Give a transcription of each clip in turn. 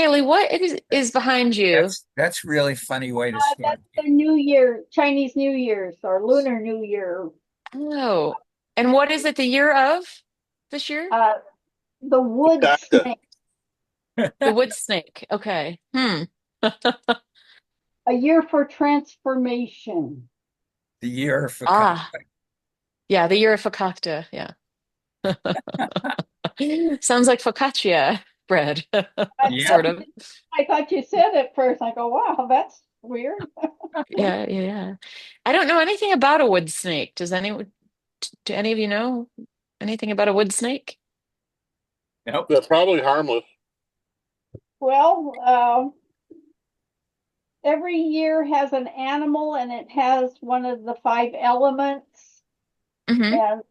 Kaylee, what is behind you? That's really funny way to start. That's the New Year, Chinese New Year's or Lunar New Year. Oh, and what is it the year of this year? Uh, the wood Doctor. snake, The wood snake. Okay. Hmm. a year for transformation. The year for Ah, yeah, the year of focaccia. Yeah. Sounds like focaccia bread, I yeah. sort thought of. I thought you said it first. I go, wow, that's weird. Yeah, yeah, yeah. I don't know anything about a wood snake. Do any of you know anything about a wood snake? Nope. They're probably harmless. Well, every year has an animal and it has one of the five elements, Hmm. and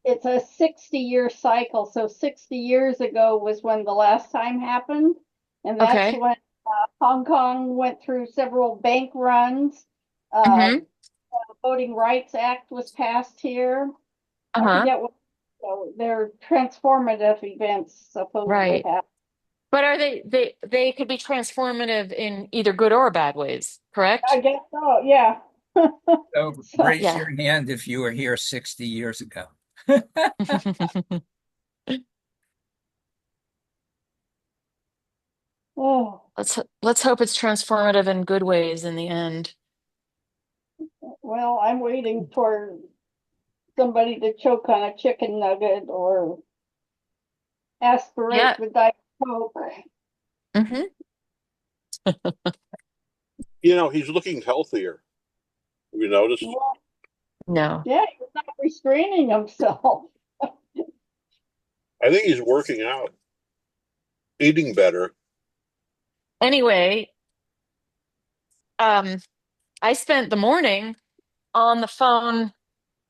it's a 60-year cycle. So 60 years ago was when the last time happened. And that's Okay. when Hong Kong went through several bank runs. Uh, Hmm. the Voting Rights Act was passed here. I Uh-huh. forget what, so they're transformative events supposedly Right. happen. But are they could be transformative in either good or bad ways, I correct? guess so, yeah. So So, raise Yeah. your hand if you were here 60 years ago. oh, Let's hope it's transformative in good ways in the end. well, I'm waiting for somebody to choke on a chicken nugget or aspirate Yeah. the Diet Coke. Hmm. He's looking healthier. Have you noticed? Well, No. yeah, he's not restraining himself. I think he's working out, eating better. Anyway, um, I spent the morning on the phone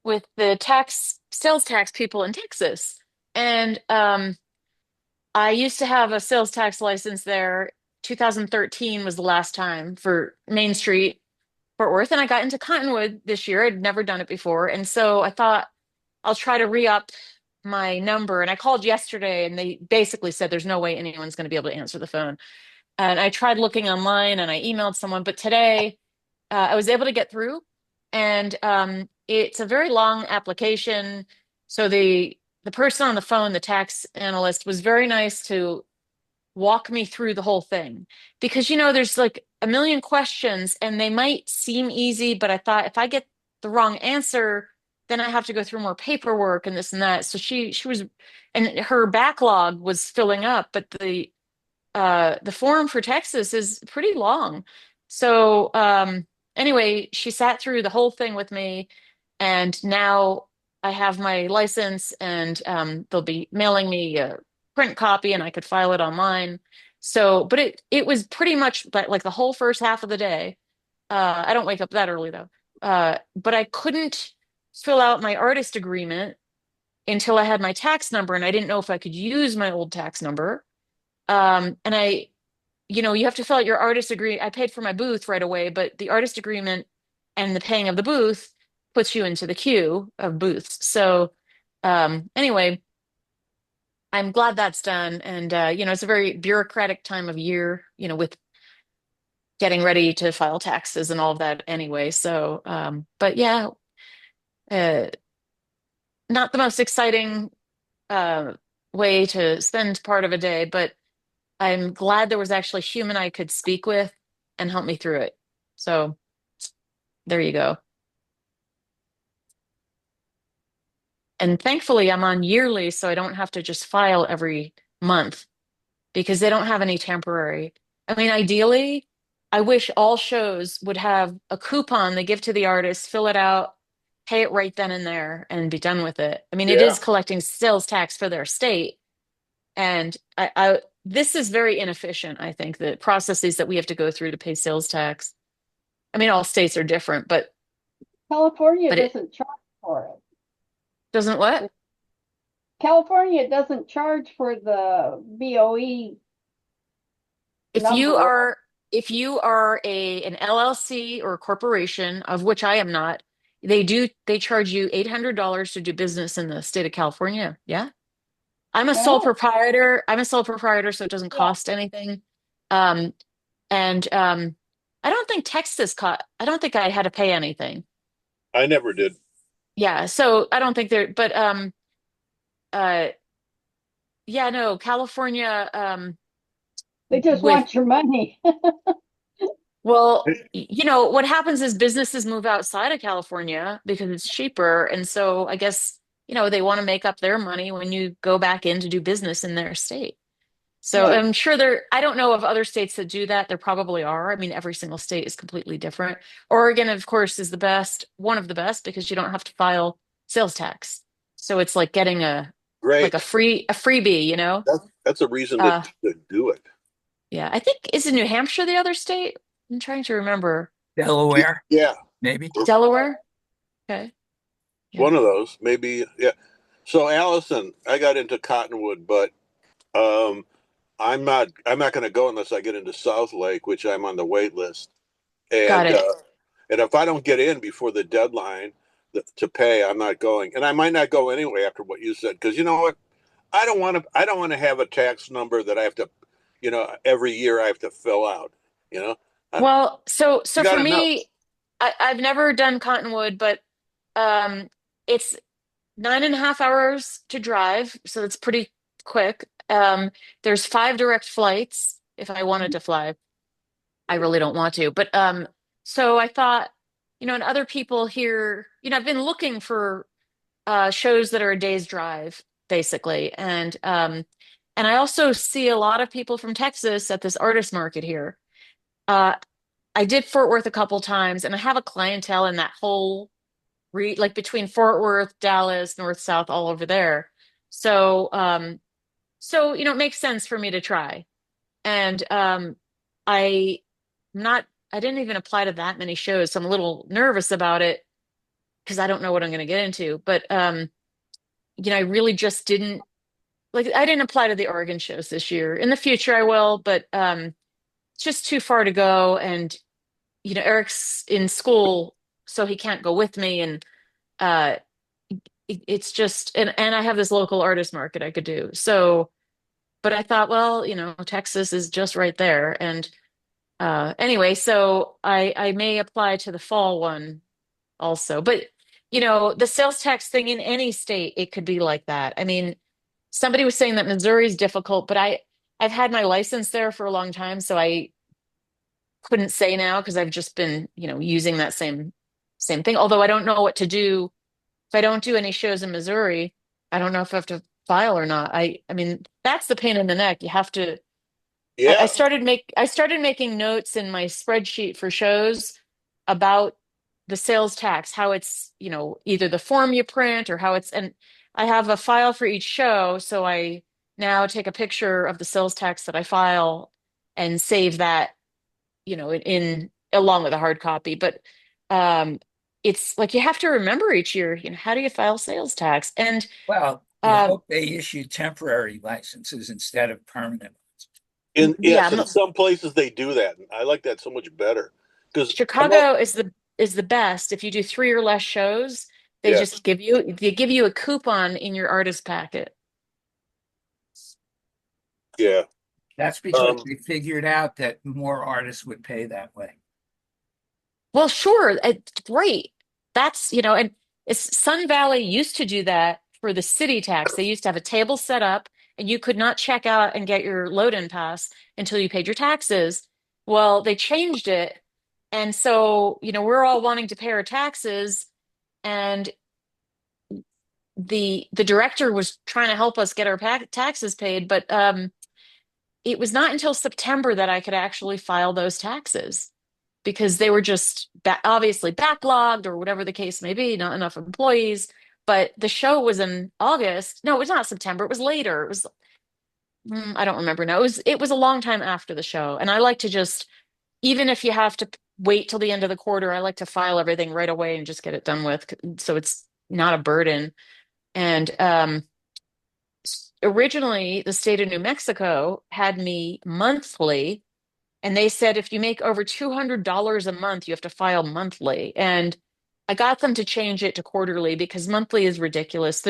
with the sales tax people in Texas. And I used to have a sales tax license there. 2013 was the last time for Main Street, Fort Worth. And I got into Cottonwood this year. I'd never done it before. And so I thought I'll try to re-up my number. And I called yesterday and they basically said there's no way anyone's going to be able to answer the phone. And I tried looking online and I emailed someone, but today I was able to get through. And it's a very long application. So the person on the phone, the tax analyst, was very nice to walk me through the whole thing because there's like a million questions and they might seem easy, but I thought if I get the wrong answer, then I have to go through more paperwork and this and that. So she was, and her backlog was filling up, but the form for Texas is pretty long. So anyway, she sat through the whole thing with me, and now I have my license, and they'll be mailing me a print copy, and I could file it online. So, but it was pretty much like the whole first half of the day. I don't wake up that early though. But I couldn't fill out my artist agreement until I had my tax number, and I didn't know if I could use my old tax number. And you have to fill out your artist agree. I paid for my booth right away, but the artist agreement and the paying of the booth puts you into the queue of booths. So, anyway, I'm glad that's done. And, it's a very bureaucratic time of year, with getting ready to file taxes and all of that anyway. So, but yeah, uh, not the most exciting, uh, way to spend part of a day, but I'm glad there was actually human I could speak with and help me through it. So there you go. And thankfully, I'm on yearly, so I don't have to just file every month because they don't have any temporary. I mean, ideally, I wish all shows would have a coupon they give to the artist, fill it out, pay it right then and there, and be done with it. I mean, it Yeah. is collecting sales tax for their state, and I this is very inefficient, I think, the processes that we have to go through to pay sales tax. I mean, all states are different, California but it doesn't charge for doesn't what? it. California doesn't charge for the BOE If you number. are if you are an LLC or a corporation, of which I am not, they charge you $800 to do business in the state of California. Yeah. I'm a sole Oh, proprietor. I'm a sole proprietor, so it doesn't yeah. cost anything. Um, and I don't think Texas caught, I don't think I had to pay anything. I never did. Yeah, so I don't think there, but uh yeah, no, California They just with want your money. well, what happens is businesses move outside of California because it's cheaper, and so I guess, they want to make up their money when you go back in to do business in their state. So Yeah. So I'm sure I don't know of other states that do that. There probably are. I mean, every single state is completely different. Oregon, of course, is the best, one of the best because you don't have to file sales tax. So it's like getting like great. a freebie. That's a reason Uh to do it. yeah, I think is it New Hampshire the other state? I'm trying to remember. Delaware, Yeah, maybe. Delaware? Okay. Yeah. one of those, maybe. Yeah. So Allison, I got into Cottonwood, but um, I'm not going to go unless I get into South Lake, which I'm on the wait list. Got And it. and if I don't get in before the deadline to pay, I'm not going. And I might not go anyway after what you said, because you know what? I don't want to have a tax number that I have to, every year I have to fill out. You know, I, Well, so you so got for to know. me, I've never done Cottonwood, but it's 9.5 hours to drive, so it's pretty quick. There's 5 direct flights if I wanted to fly. I really don't want to, but so I thought, and other people here, I've been looking for shows that are a day's drive, basically, and I also see a lot of people from Texas at this artist market here. Uh, I did Fort Worth a couple times, and I have a clientele in that whole like between Fort Worth, Dallas, North, South, all over there. So, it makes sense for me to try. And I not I didn't even apply to that many shows, so I'm a little nervous about it because I don't know what I'm going to get into. But I really just didn't like I didn't apply to the Oregon shows this year. In the future I will, but it's just too far to go. And Eric's in school, so he can't go with me. And uh, it's just and I have this local artist market I could do. So, but I thought, well, Texas is just right there. And anyway, so I may apply to the fall one also. But the sales tax thing in any state, it could be like that. I mean, somebody was saying that Missouri is difficult, but I've had my license there for a long time, so I couldn't say now because I've just been, using that same thing. Although I don't know what to do if I don't do any shows in Missouri. I don't know if I have to file or not. I mean, that's the pain in the neck. You have to I Yeah, started making notes in my spreadsheet for shows about the sales tax, how it's, either the form you print or how and I have a file for each show. So I now take a picture of the sales tax that I file and save that, in along with a hard copy. But um, it's like you have to remember each year, how do you file sales tax? And Well, you um, hope they issue temporary licenses instead of permanent ones. in yeah, yes, in some places they do that. I like that so much better because I'm all, Chicago is the best. If you do 3 or less shows, yes, they give you a coupon in your artist packet. yeah, That's because um, they figured out that more artists would pay that way. Well, sure, it's great. And Sun Valley used to do that for the city tax. They used to have a table set up, and you could not check out and get your load-in pass until you paid your taxes. Well, they changed it, and so we're all wanting to pay our taxes, and the director was trying to help us get our taxes paid, but it was not until September that I could actually file those taxes because they were just obviously backlogged or whatever the case may be, not enough employees. But the show was in August. No, it was not September. It was later. It was I don't remember now. It was a long time after the show, and I like to just even if you have to wait till the end of the quarter, I like to file everything right away and just get it done with, so it's not a burden. And originally, the state of New Mexico had me monthly, and they said if you make over $200 a month, you have to file monthly. And I got them to change it to quarterly because monthly is ridiculous.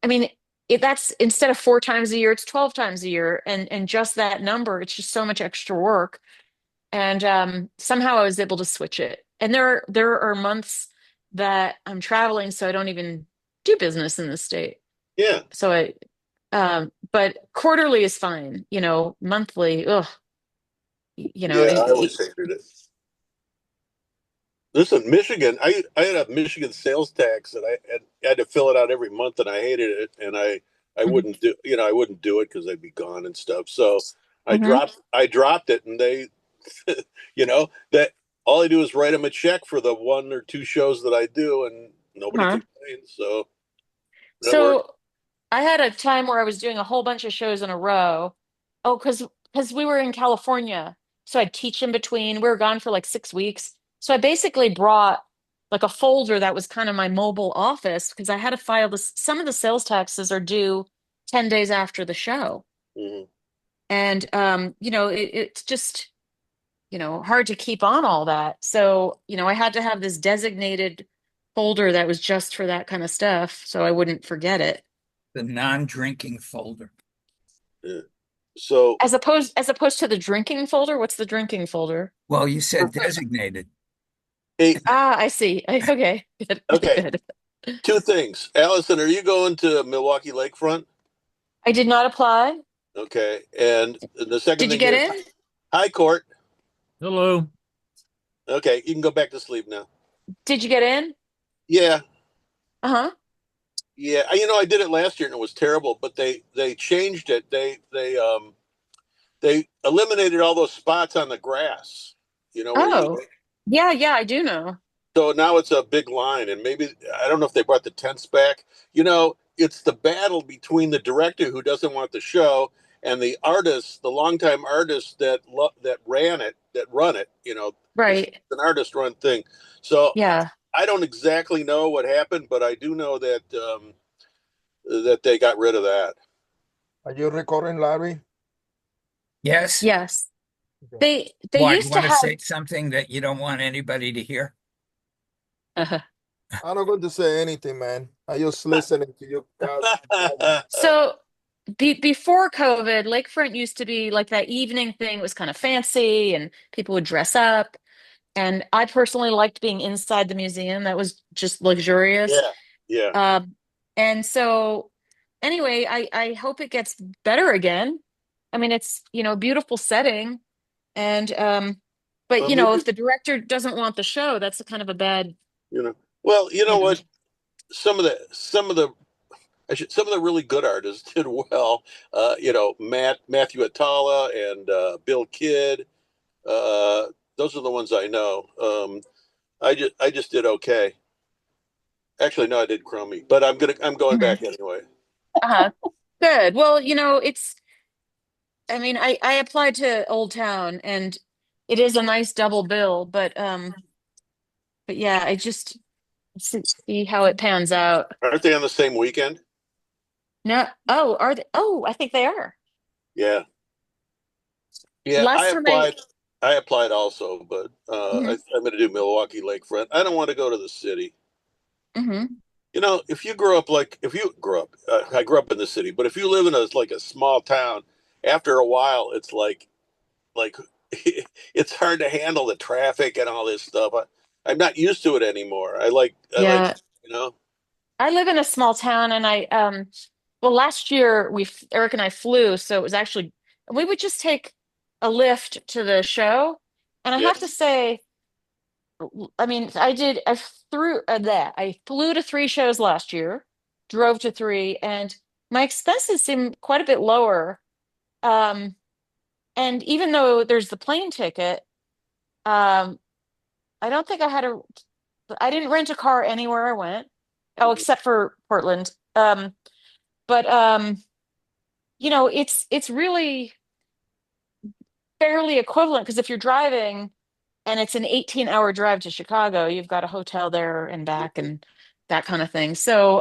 I mean, that's instead of 4 times a year, it's 12 times a year. And just that number, it's just so much extra work. And somehow I was able to switch it. And there are months that I'm traveling, so I don't even do business in the state. Yeah. So but quarterly is fine. Monthly, ugh, Yeah, I always hated it. Listen, Michigan, I had a Michigan sales tax and I had to fill it out every month and I hated it and I Mhm. wouldn't do I wouldn't do it because they'd be gone and stuff. So Mhm. I dropped it and they that all I do is write them a check for the 1 or 2 shows that I do and nobody Uh-huh. complains. So that worked. So I had a time where I was doing a whole bunch of shows in a row. Oh, because we were in California, so I'd teach in between. We were gone for like 6 weeks, so I basically brought like a folder that was kind of my mobile office because I had to file this. Some of the sales taxes are due 10 days after the show, Mhm. and it's just hard to keep on all that. So I had to have this designated folder that was just for that kind of stuff, so I wouldn't forget it. The non-drinking folder. Yeah. So As opposed to the drinking folder, what's the drinking folder? Well, you said designated. hey, Ah, I see. Okay, good, okay, good. 2 things. Allison, are you going to Milwaukee Lakefront? I did not apply. Okay. And the second Did you thing get is, in? hi, Court. Hello. Okay, you can go back to sleep now. Did you get in? Yeah, Uh-huh. yeah. I did it last year and it was terrible, but they changed it. They eliminated all those spots on the grass. Where you Oh, yeah, yeah, I do know. so now it's a big line, and maybe I don't know if they brought the tents back. It's the battle between the director who doesn't want the show and the artist, the longtime artist that ran it, that run it. It's Right. an artist-run thing. So Yeah. I don't exactly know what happened, but I do know that they got rid of that. Are you recording, Larry? Yes. Yes. Okay. They Why, you used to want to have say something that you don't want anybody to hear? I'm not going to say anything, man. I just listening to you guys. so before COVID, Lakefront used to be like that evening thing. It was kind of fancy and people would dress up. And I personally liked being inside the museum. That was just luxurious. Yeah, yeah. Um, and so anyway, I hope it gets better again. I mean, it's, a beautiful setting. And but Well, maybe if the director doesn't want the show, that's a kind of a bad, you know. Well, you you know know. what? Some of the really good artists did well. Matthew Atala and Bill Kidd. Uh, those are the ones I know. I just did okay. Actually, no, I did crummy, but I'm going Mhm. back anyway. Uh-huh. Good. Well, I mean, I applied to Old Town and it is a nice double bill, but yeah, I just see how it pans out. Aren't they on the same weekend? No, oh, are they? Oh, I think they are. Yeah, yeah. I Last time I, applied. I applied also, but hmm I'm going to do Milwaukee Lakefront. I don't want to go to the city. hmm If you grew up, I grew up in the city, but if you live in a small town, after a while, it's like it's hard to handle the traffic and all this stuff. I'm not used to it anymore. I like, Yeah, you know, I live in a small town and well, last year Eric and I flew, so it was actually, we would just take a lift to the show. And I yeah, have to say, I mean, I flew to 3 shows last year, drove to three, and my expenses seem quite a bit lower. Um, and even though there's the plane ticket, um, I don't think I didn't rent a car anywhere I went. Oh, mhm, except for Portland. But it's really fairly equivalent because if you're driving and it's an 18-hour drive to Chicago, you've got a hotel there and back mhm. and that kind of thing. So,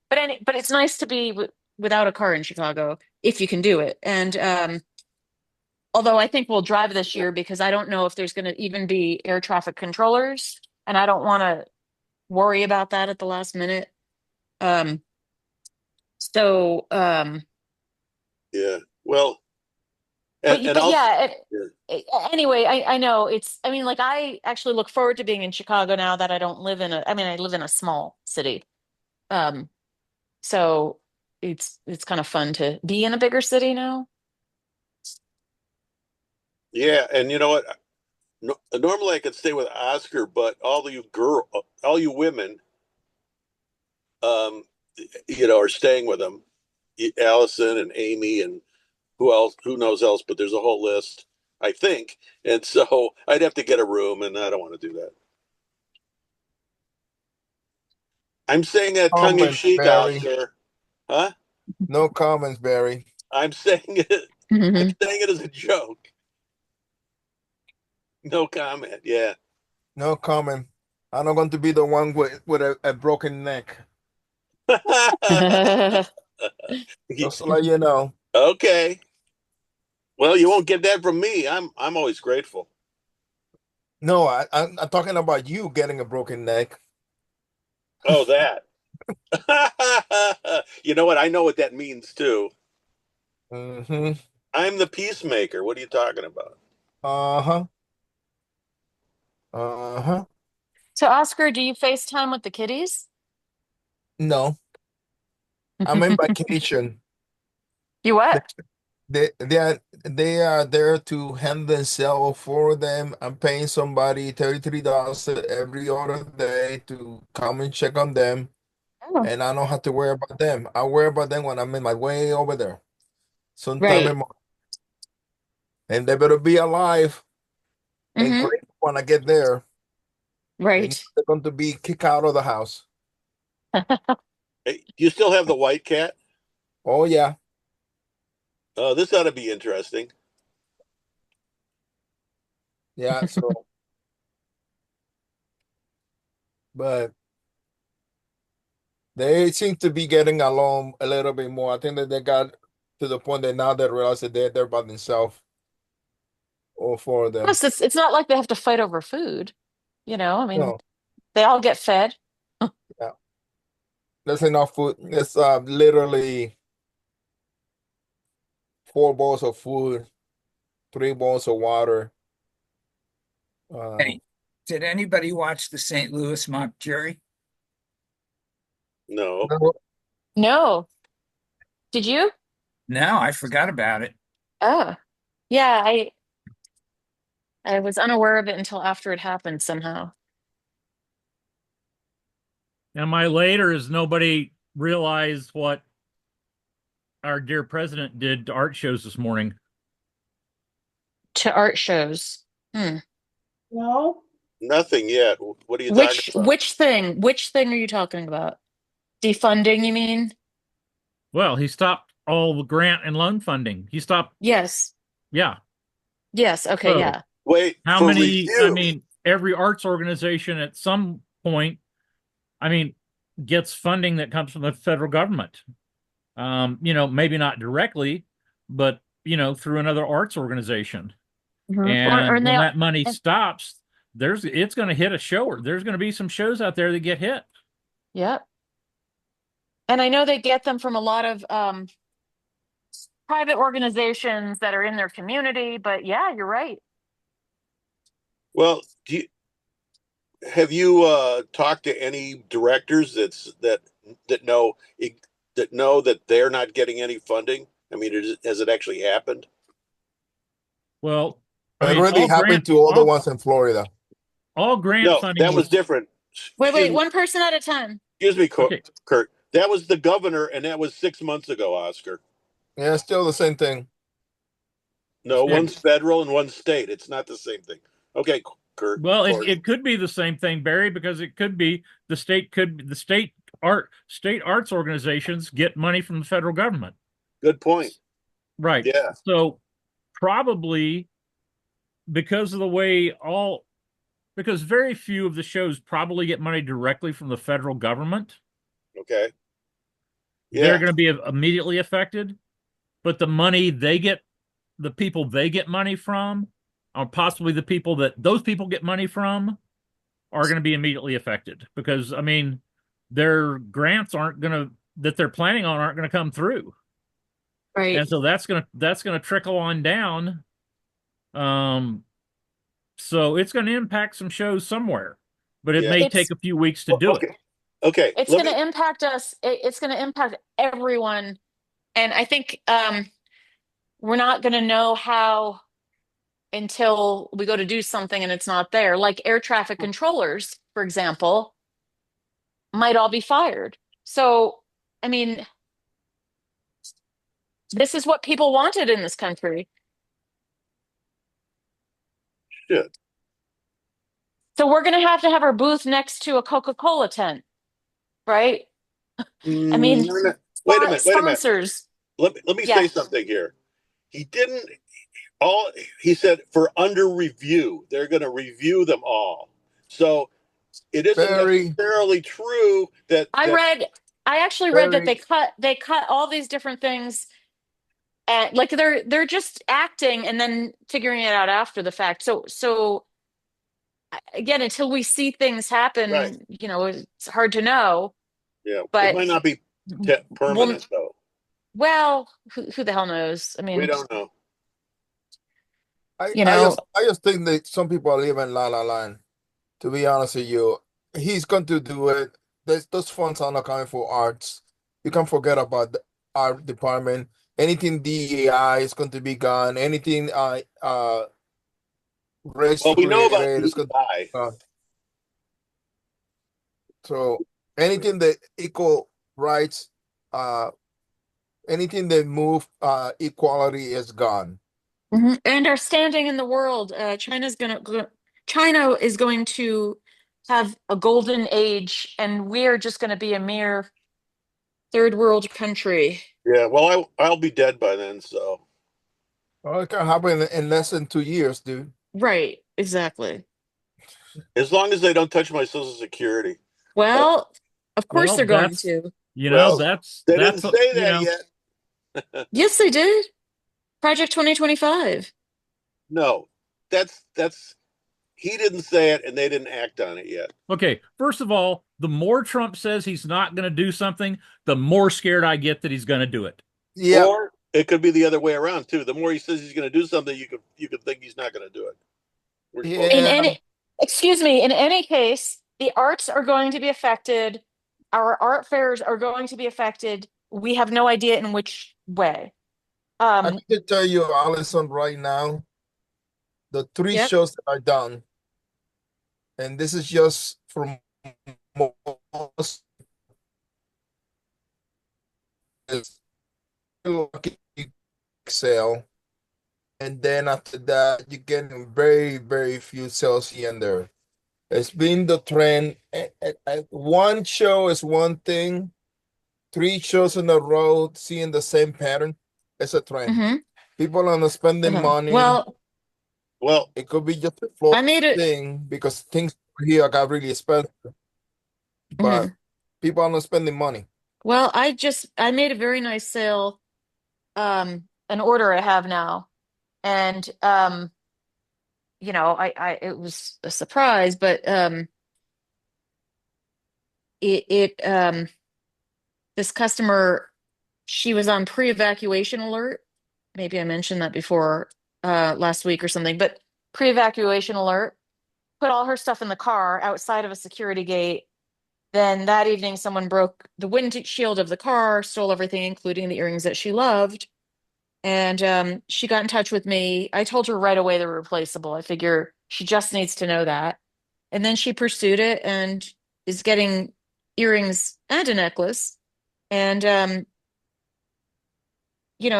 but it's nice to be without a car in Chicago if you can do it. And although I think we'll drive this year because I don't know if there's going to even be air traffic controllers, and I don't want to worry about that at the last minute. Um, So, Yeah. Well, but and but also, yeah. yeah. Anyway, I know it's. I mean, like I actually look forward to being in Chicago now that I don't live in a. I mean, I live in a small city. Um, so it's kind of fun to be in a bigger city now. Yeah, and you know what? No, normally I could stay with Oscar, but all you women, um, are staying with him. Allison and Amy and who else? Who knows else? But there's a whole list, I think. And so I'd have to get a room, and I don't want to do that. I'm saying that tongue in Comments, cheek, Barry. Oscar. Huh? No comments, Barry. I'm saying it. I'm Hmm. saying it as a joke. No comment. Yeah. No comment. I'm not going to be the one with a broken neck. Just to let you know. Okay. Well, you won't get that from me. I'm always grateful. No, I'm talking about you getting a broken neck. Oh, that. You know what? I know what that means too. Mm-hmm. I'm the peacemaker. What are you talking about? Uh-huh. Uh-huh. So, Oscar, do you FaceTime with the kiddies? No, I'm in vacation. You They, what? they are there to hand themselves for them. I'm paying somebody $33 every other day to come and check on them, Oh, and I don't have to worry about them. I worry about them when I'm in my way over there, sometime right. in and they better be alive and Hmm. grateful when I get there. They know Right. they're going to be kicked out of the house. Hey, do you still have the white cat? Oh yeah, Oh, this ought to be interesting. yeah. So, but they seem to be getting along a little bit more. I think that they got to the point that now they realize that they're by themselves, all four of them. Plus, it's not like they have to fight over food. I mean, No, they all get fed. yeah, there's enough food. It's literally four bowls of food, three bowls of water. Uh, Hey, did anybody watch the St. Louis mock jury? No. no, No. Did you? No, I forgot about it. Oh, yeah. I was unaware of it until after it happened somehow. Am I late or has nobody realized what our dear president did to art shows this morning? To art shows. Hmm. No, Nothing yet. What are you talking Which about? which thing? Which thing are you talking about? Defunding, you mean? Well, he stopped all the grant and loan funding. He stopped, Yes. yeah. Yes. Okay. So Yeah. Wait how for many, I review. mean, every arts organization at some point, I mean, gets funding that comes from the federal government. Maybe not directly, but through another arts organization. Mhm. Or And and when they. that money And, stops, it's going to hit a show, or there's going to be some shows out there that get hit. yeah. And I know they get them from a lot of private organizations that are in their community. But yeah, you're right. Well, have you talked to any directors that know that know that they're not getting any funding? I mean, has it actually happened? Well, I it mean, already happened to all the ones in Florida. all grant No, funding that was was different. Wait, Excuse wait. me, One person at a time. excuse me, okay. Kurt. That was the governor, and that was 6 months ago, Oscar. Yeah, it's still the same thing. No, Yeah, one's federal and one's state. It's not the same thing. Okay, Kurt. well, it, Corey. it could be the same thing, Barry, because it could be the state arts organizations get money from the federal government. Good point. Right. Yeah. So probably because of the way all because very few of the shows probably get money directly from the federal government, Okay. they're Yeah. going to be immediately affected. But the people they get money from, or possibly the people that those people get money from, are going to be immediately affected because, I mean, their grants aren't going to that they're planning on aren't going to come through. Right. And so that's gonna trickle on down. Um, so it's going to impact some shows somewhere, but it Yeah. may take It's a few weeks to Well, do it. okay. Okay. it's Let going me. to impact us. It's going to impact everyone. And I think we're not going to know how until we go to do something and it's not there. Like air traffic controllers, for example, might all be fired. So, I mean, this is what people wanted in this country. Shit. So we're going to have our booth next to a Coca-Cola tent, right? I mean, Wait a minute. Wait a minute. sponsors. Let me Yeah. say something here. He didn't all. He said for under review. They're going to review them all. So it isn't Very, necessarily true that I actually read that very. they cut all these different things and like they're just acting and then figuring it out after the fact. So again, until we see things right. happen, it's hard to know, Yeah. It but might not be well, permanent though. well, who the hell knows? I We mean, don't know. I, you I know, just I just think that some people are living la la land. To be honest with you, he's going to do it. Those funds are not coming for arts. You can forget about the art department. Anything DEI is going to be gone. Anything race Well, we know about related is going to DEI. be gone. So anything that equal rights, uh, anything that move equality is gone. and our standing in the world. China is going to have a golden age, and we're just going to be a mere third world country. Yeah. Well, I'll be dead by then. So Well, it can happen in less than 2 years, dude. Right, exactly. as long as they don't touch my Social Security. Well, of course Well, they're going to. Well, that's they didn't say you that know, yet. Yes, they did. Project 2025. No, that's he didn't say it, and they didn't act on it yet. okay. First of all, the more Trump says he's not going to do something, the more scared I get that he's going to do it. Yeah, Or it could be the other way around too. The more he says he's going to do something, you could think he's not going to do it. We're supposed In to. yeah. any, excuse me, in any case, the arts are going to be affected. Our art fairs are going to be affected. We have no idea in which way. I Um, need to tell you, Allison, right now, the three yep. shows that are done, and this is just from most is lucky sale, and then after that, you're getting very, very few sales here and there. It's been the trend. One show is one thing. Three shows in a row, seeing the same pattern, it's a trend. Hmm. People are not spending money. Well, Well, It could be just a I floor made it. thing because things here got really expensive, but Mhm. people are not spending money. Well, I made a very nice sale, an order I have now. And it was a surprise, but it this customer, she was on pre-evacuation alert. Maybe I mentioned that before last week or something, but pre-evacuation alert, put all her stuff in the car outside of a security gate. Then that evening, someone broke the windshield of the car, stole everything, including the earrings that she loved. And she got in touch with me. I told her right away they were replaceable. I figure she just needs to know that. And then she pursued it and is getting earrings and a necklace. And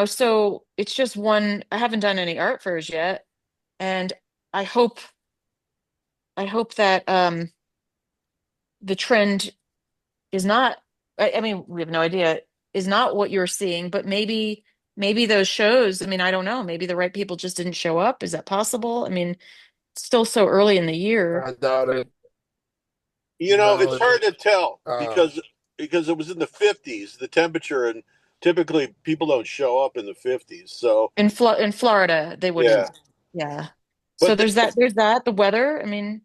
so it's just one. I haven't done any art fairs yet, and I hope I hope that the trend is not. I mean, we have no idea, is not what you're seeing, but maybe those shows. I mean, I don't know. Maybe the right people just didn't show up. Is that possible? I mean, it's still so early in the year. I doubt it. it's Doubt hard it. to tell Uh, because it was in the 50s, the temperature, and typically people don't show up in the 50s. So In Florida, they yeah, wouldn't. Yeah. So but there's that. There's that. The weather. I mean,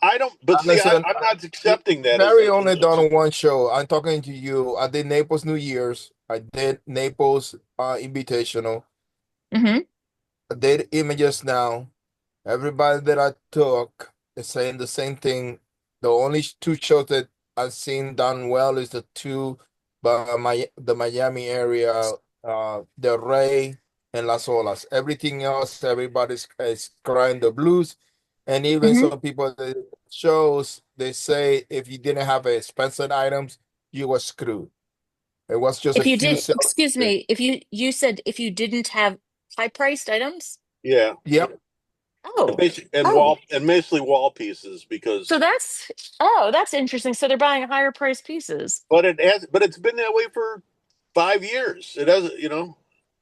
I don't, but see, Listen, I'm not accepting that as Barry a, only done one show. I'm talking to you. I did Naples New Year's. I did Naples Invitational. Hmm. I did Images Now. Everybody that I took is saying the same thing. The only two shows that I've seen done well is the two, but the Miami area, Del Rey and Las Olas. Everything else, everybody's is crying the blues, and even Hmm. some people that shows they say if you didn't have expensive items, you were screwed. It was just a If you few did, sales. excuse me, if you said if you didn't have high-priced items? yeah, Yep. and Oh, basically, and oh. wall, and mostly wall pieces So because, that's interesting. So they're buying higher priced pieces. but it's been that way for 5 years. It hasn't, Hmm.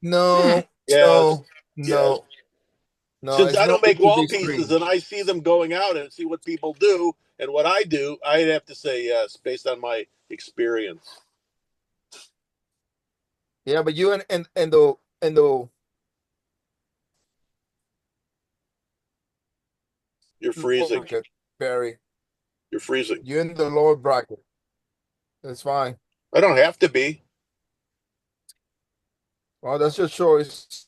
No, yes, no, yes. no, no. Since It's I no don't make need to wall be pieces screamed. and I see them going out and see what people do and what I do, I'd have to say yes, based on my experience. Yeah, but you and the You're lower freezing. bracket, Barry. You're freezing. You're in the lower bracket. That's fine. I don't have to be. Well, that's your choice.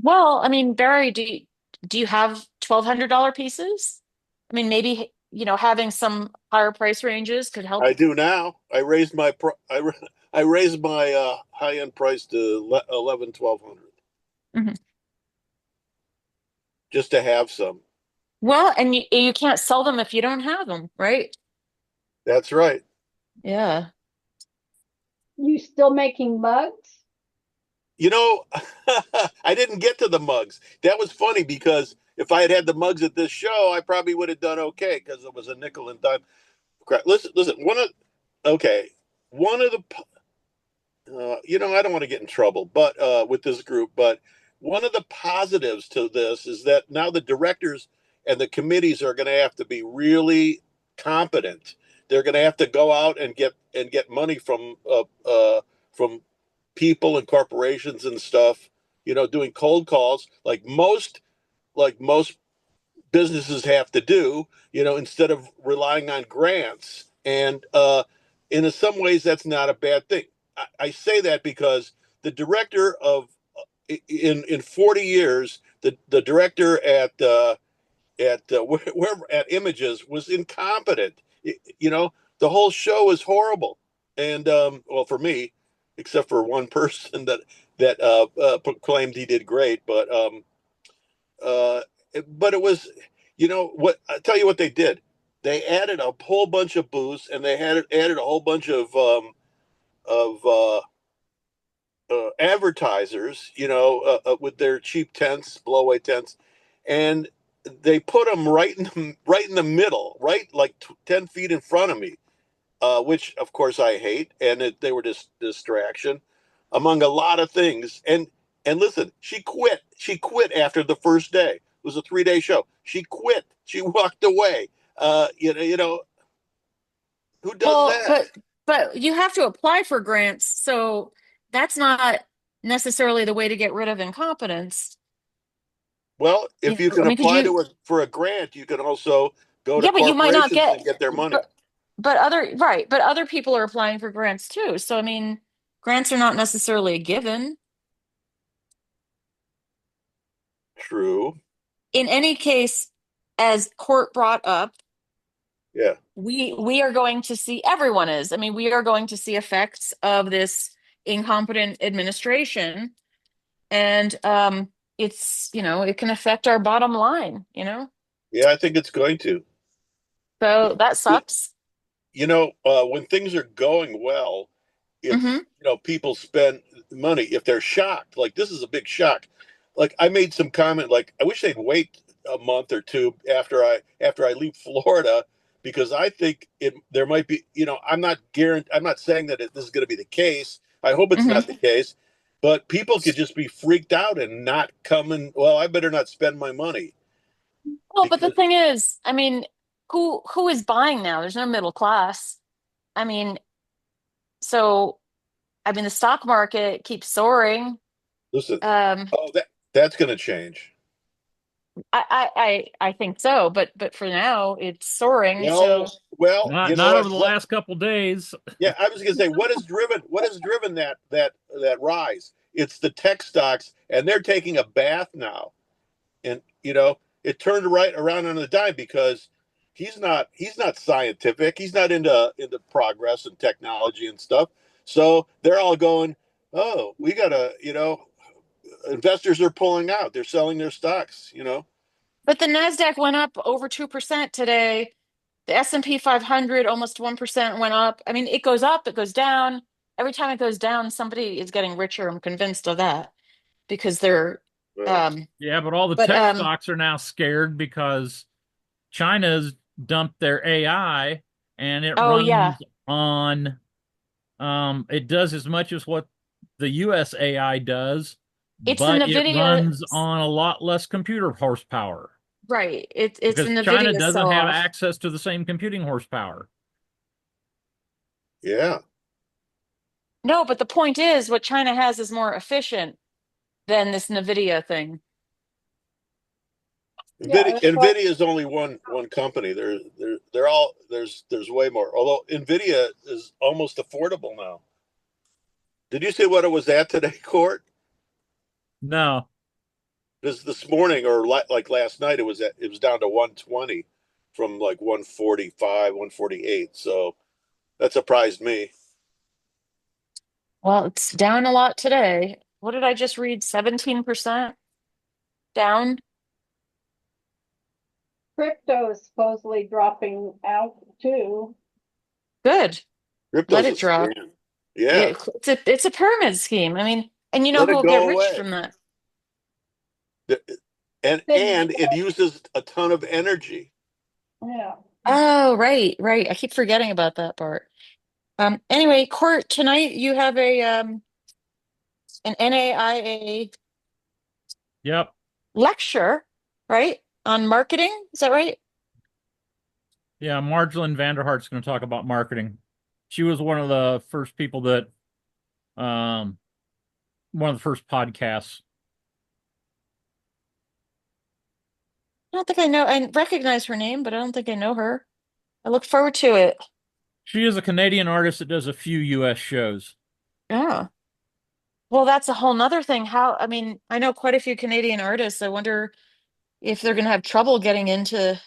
Well, I mean, Barry, do you have $1,200 pieces? I mean, maybe, having some higher price ranges could help. I do now. I raised my high end price to 11, 1200 Mhm. just to have some. Well, and you can't sell them if you don't have them, right? That's right. Yeah. You still making mugs? You know, I didn't get to the mugs. That was funny because if I had had the mugs at this show, I probably would have done okay because it was a nickel and dime. Listen, listen. Okay, one of the I don't want to get in trouble, but with this group, but one of the positives to this is that now the directors and the committees are going to have to be really competent. They're going to have to go out and get money from people and corporations and stuff. Doing cold calls like most businesses have to do, instead of relying on grants. And in some ways, that's not a bad thing. I say that because the director of in 40 years, the director wherever at Images was incompetent. The whole show is horrible. And well, for me, except for one person that proclaimed he did great, uh, but it was, what I tell you what they did. They added a whole bunch of booths, and they had added a whole bunch of advertisers, with their cheap tents, blowaway tents, and they put them right in the middle, right like 10 feet in front of me, which of course I hate, and they were just distraction, among a lot of things. And listen, she quit. She quit after the first day. It was a 3-day show. She quit. She walked away. Who does Well, that? but you have to apply for grants, so that's not necessarily the way to get rid of incompetence. Well, if you I can mean, could apply you? to it for a grant, you can also go to Yeah, but you might not corporations get. and get their money. But other people are applying for grants too. So I mean, grants are not necessarily a given. True. In any case, as Court brought up, Yeah. we are going to see, everyone is. I mean, we are going to see effects of this incompetent administration, and it can affect our bottom line. Yeah, I think it's going to. So that sucks. When things are going well, it's Hmm. people spend money if they're shocked, like this is a big shock. Like I made some comment, like I wish they'd wait a month or two after I leave Florida, because I think there might be, I'm not saying that this is going to be the case. I hope it's Hmm. not the case, but people could just be freaked out and not come and, well, I better not spend my money Well, but the because, thing is, I mean, who is buying now? There's no middle class. I mean, so I mean, the stock market keeps soaring. listen, Um, oh, that's going to change. I think so, but for now it's soaring. Well, So well, you know Not over the last couple days. yeah, I was going to say, what has driven that rise? It's the tech stocks, and they're taking a bath now. And it turned right around on the dime because he's not scientific. He's not into progress and technology and stuff. So they're all going, oh, we gotta, investors are pulling out. They're selling their stocks. but the Nasdaq went up over 2% today. The S&P 500 almost 1% went up. I mean, it goes up, it goes down. Every time it goes down, somebody is getting richer. I'm convinced of that because they're Well, um Yeah, but all the but tech stocks are now scared because China's dumped their AI and it oh yeah, runs on it does as much as what the US AI does, it's the but it Nvidia, runs on a lot less computer horsepower right. It's the because China Nvidia doesn't have sell-off. access to the same computing horsepower. yeah. No, but the point is what China has is more efficient than this Nvidia thing. Yeah, Nvidia, that's why Nvidia is only one company. They're all there's way more. Although Nvidia is almost affordable now. Did you see what it was at today, Court? No. This morning or like last night, it was down to 120 from like 145, 148. So that surprised me. Well, it's down a lot today. What did I just read? 17% down. crypto is supposedly dropping out too. Good. Let Crypto's a it drop. scam. Yeah, It's a pyramid scheme. I mean, and you know let who it will get go rich away. from that? And Big, and it uses a ton of energy. yeah. Oh, right, right. I keep forgetting about that part. Anyway, Court, tonight you have an NAIA Yep. lecture, right? On marketing. Is that right? Yeah, Marjolaine Vanderhart's going to talk about marketing. She was one of the first people that um one of the first podcasts. I don't think I know. I recognize her name, but I don't think I know her. I look forward to it. She is a Canadian artist that does a few US shows. Yeah. Well, that's a whole nother thing. I mean, I know quite a few Canadian artists. I wonder if they're going to have trouble getting into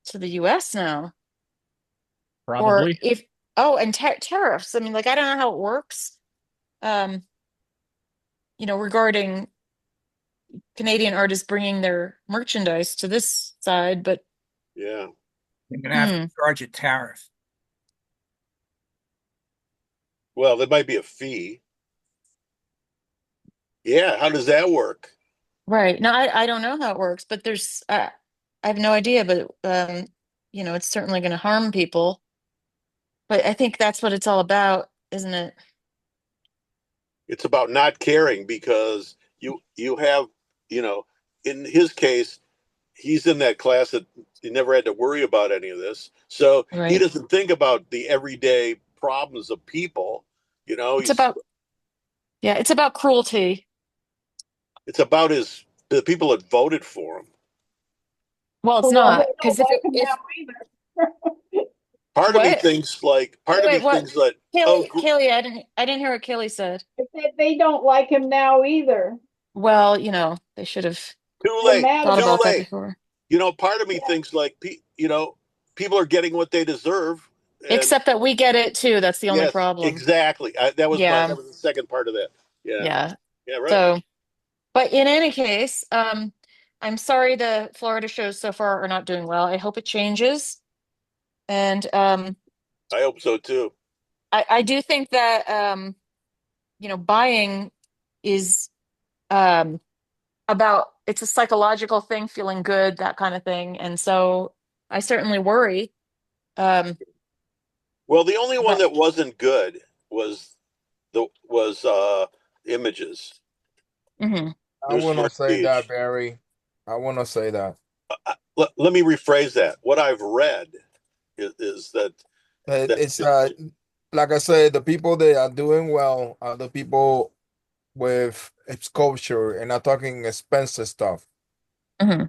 to the US now, or Probably. if, oh, and tariffs. I mean, like, I don't know how it works, um, regarding Canadian artists bringing their merchandise to this side, but Yeah. You're gonna have to hmm, charge a tariff. Well, there might be a fee. Yeah. How does that work? right. No, I don't know how it works, but I have no idea, but it's certainly going to harm people. But I think that's what it's all about, isn't it? It's about not caring because you have, you know, in his case, he's in that class that he never had to worry about any of this. So he Right. doesn't think about the everyday problems of people. It's He's about, yeah, it's about cruelty. it's about the people that voted for him. Well, it's Well, they not don't because like him if now what? Part Wait, of me wait, what? thinks like, oh, Kaylee, I didn't hear what Kaylee said. either. They don't like him now either. Well, they should have too They're late, mad thought at too about that late. before. Part of me thinks like, people are getting what they deserve, and Except that we get it too. That's the only yes, problem. exactly. That Yeah, was the second part of that. Yeah, yeah. yeah, right. So, but in any case, I'm sorry the Florida shows so far are not doing well. I hope it changes. And I hope so too. I do think that buying is um about it's a psychological thing, feeling good, that kind of thing. And so I certainly worry. Um, Well, the only one but that wasn't good was the was images. mhm. I There's want free to say that, speech. Barry. I want to say that. Let me rephrase that. What I've read is that It's like I said, the people that are doing well are the people with sculpture, and not talking expensive stuff. Hmm.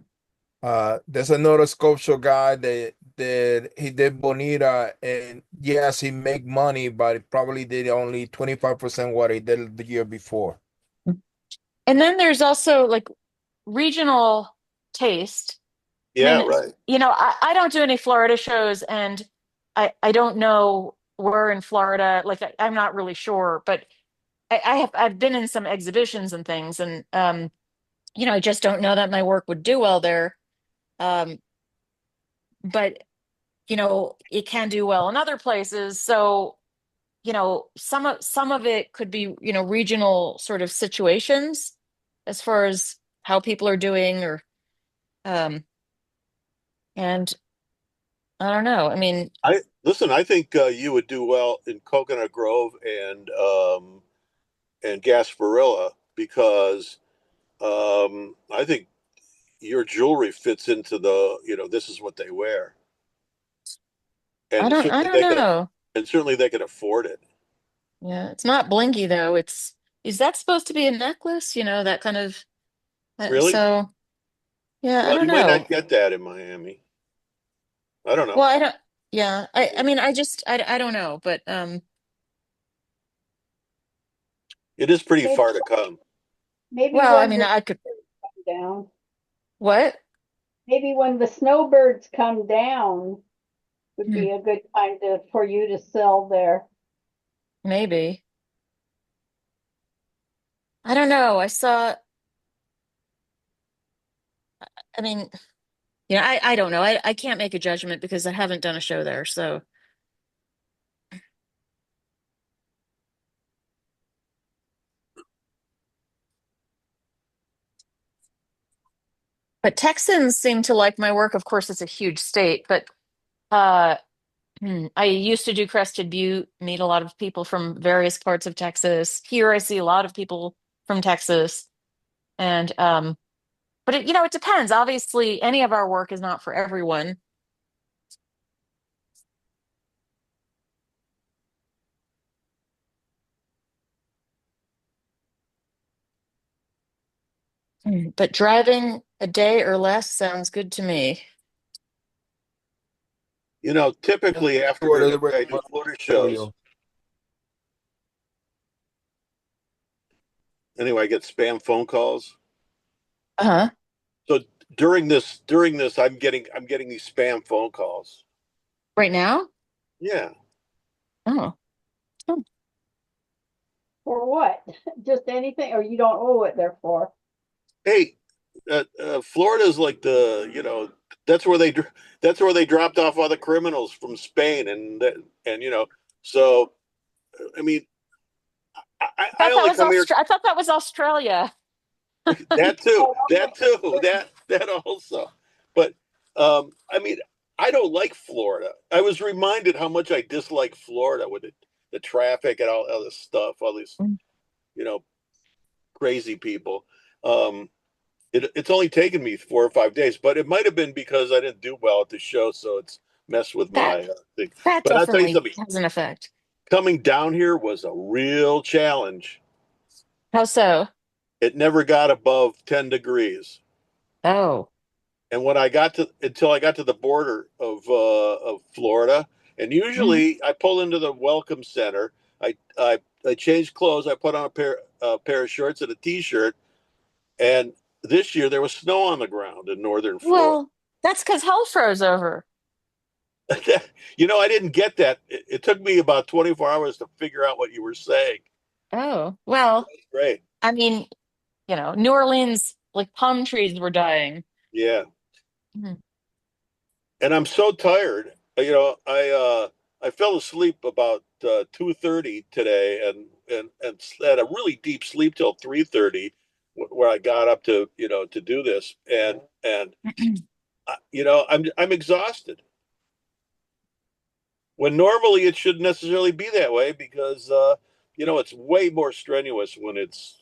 There's another sculpture guy that he did Bonita, and yes, he make money, but he probably did only 25% what he did the year before. And then there's also like regional taste. I Yeah, mean, right. I don't do any Florida shows, and I don't know where in Florida, like I'm not really sure, but I've been in some exhibitions and things, and I just don't know that my work would do well there. Um, but it can do well in other places. So, some of it could be, regional sort of situations as far as how people are doing or um and I don't know. I mean, I listen. I think you would do well in Coconut Grove and Gasparilla because I think your jewelry fits into this is what they wear, I and don't I certainly don't they can know. and certainly they can afford it. Yeah, it's not blinky though. Is that supposed to be a necklace? That kind of Really? so yeah, I Well, don't you might know. not get that in Miami. I don't know. Well, I don't yeah, I mean I just I don't know, but It is pretty Maybe far to come. maybe well, I when mean the I could come down. what? Maybe when the snowbirds come down would Hmm, be a good time for you to sell there. maybe. I don't know. I mean, I don't know. I can't make a judgment because I haven't done a show there. So, but Texans seem to like my work. Of course, it's a huge state, but uh I used to do Crested Butte, meet a lot of people from various parts of Texas. Here I see a lot of people from Texas. And but it depends. Obviously, any of our work is not for everyone. But driving a day or less sounds good to me. Typically What after is I do Florida for shows, you? anyway, I get spam phone calls. Uh-huh. So during this, I'm getting these spam phone calls. Right now? Yeah. Oh. Oh. For what? Just anything, or you don't owe it there for? Hey, Florida's like that's where they that's where they dropped off all the criminals from Spain, and so I mean, I only come here. I thought that was Australia. That too, Oh, that too, that also. But I mean, I don't like Florida. I was reminded how much I dislike Florida with the traffic and all this stuff, all these Mm. you know crazy people. Um, it's only taken me 4 or 5 days, but it might have been because I didn't do well at the show, so it's messed with That my thing. that But I'll tell you definitely something. has an effect. Coming down here was a real challenge. How so? It never got above 10 degrees. Oh. And when I got to until I got to the border of Florida, and Mhm. usually I pull into the welcome center. I changed clothes. I put on a pair of shorts and a t-shirt. And this year there was snow on the ground in northern Florida. Well, that's because hell froze over. I didn't get that. It took me about 24 hours to figure out what you were saying. Oh, well, Great. I mean, New Orleans, like palm trees were dying. Yeah. Mhm. And I'm so tired. I fell asleep about 2:30 today and had a really deep sleep till 3:30 where I got up to do this and I'm exhausted. When normally it shouldn't necessarily be that way because it's way more strenuous when it's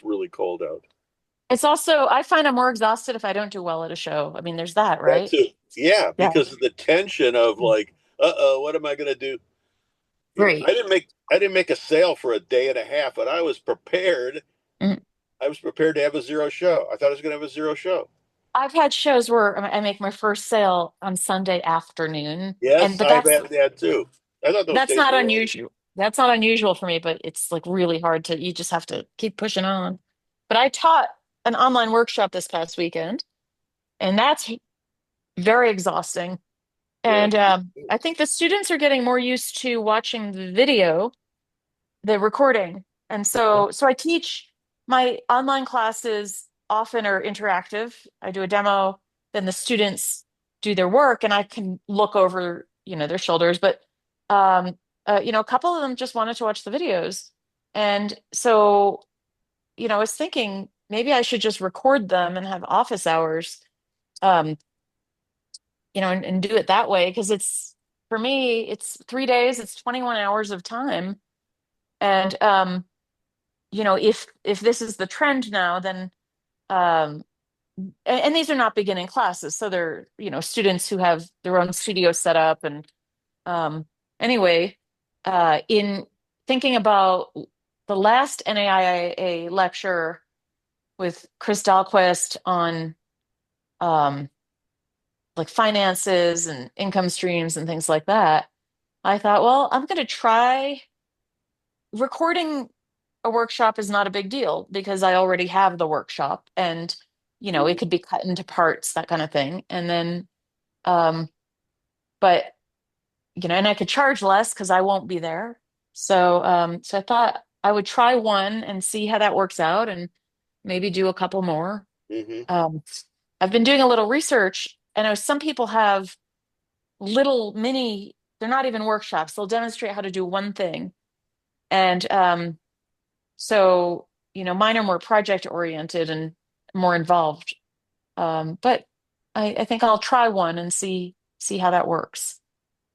really cold out. It's also, I find I'm more exhausted if I don't do well at a show. I mean, there's that, That right? too. Yeah, Yeah. because of the tension of like, uh-oh, what am I going to do? Right. I didn't make a sale for a day and a half, but I was prepared. Mm. I was prepared to have a zero show. I thought I was going to have a zero show. I've had shows where I make my first sale on Sunday afternoon, and Yes, but I've had that too. I thought those that's days not were over. unusual. That's not unusual for me, but it's like really hard to, you just have to keep pushing on. But I taught an online workshop this past weekend, and that's very exhausting. Yeah. And I think the students are getting more used to watching the video, the recording. And so I teach my online classes often are interactive. I do a demo, then the students do their work and I can look over, their shoulders. But a couple of them just wanted to watch the videos. And so, I was thinking maybe I should just record them and have office hours, um, and do it that way because it's for me, it's 3 days, it's 21 hours of time. And if this is the trend now, then um, and these are not beginning classes, so they're students who have their own studio set up. And um, anyway, in thinking about the last NAIA lecture with Chris Dahlquist on um, like finances and income streams and things like that, I thought, well, I'm going to try recording a workshop is not a big deal because I already have the workshop and it could be cut into parts, that kind of thing. And then um but and I could charge less because I won't be there. So I thought I would try one and see how that works out and maybe do a couple more. Hmm. Um I've been doing a little research. I know some people have little mini, they're not even workshops. They'll demonstrate how to do one thing. And mine are more project oriented and more involved. But I think I'll try one and see how that works,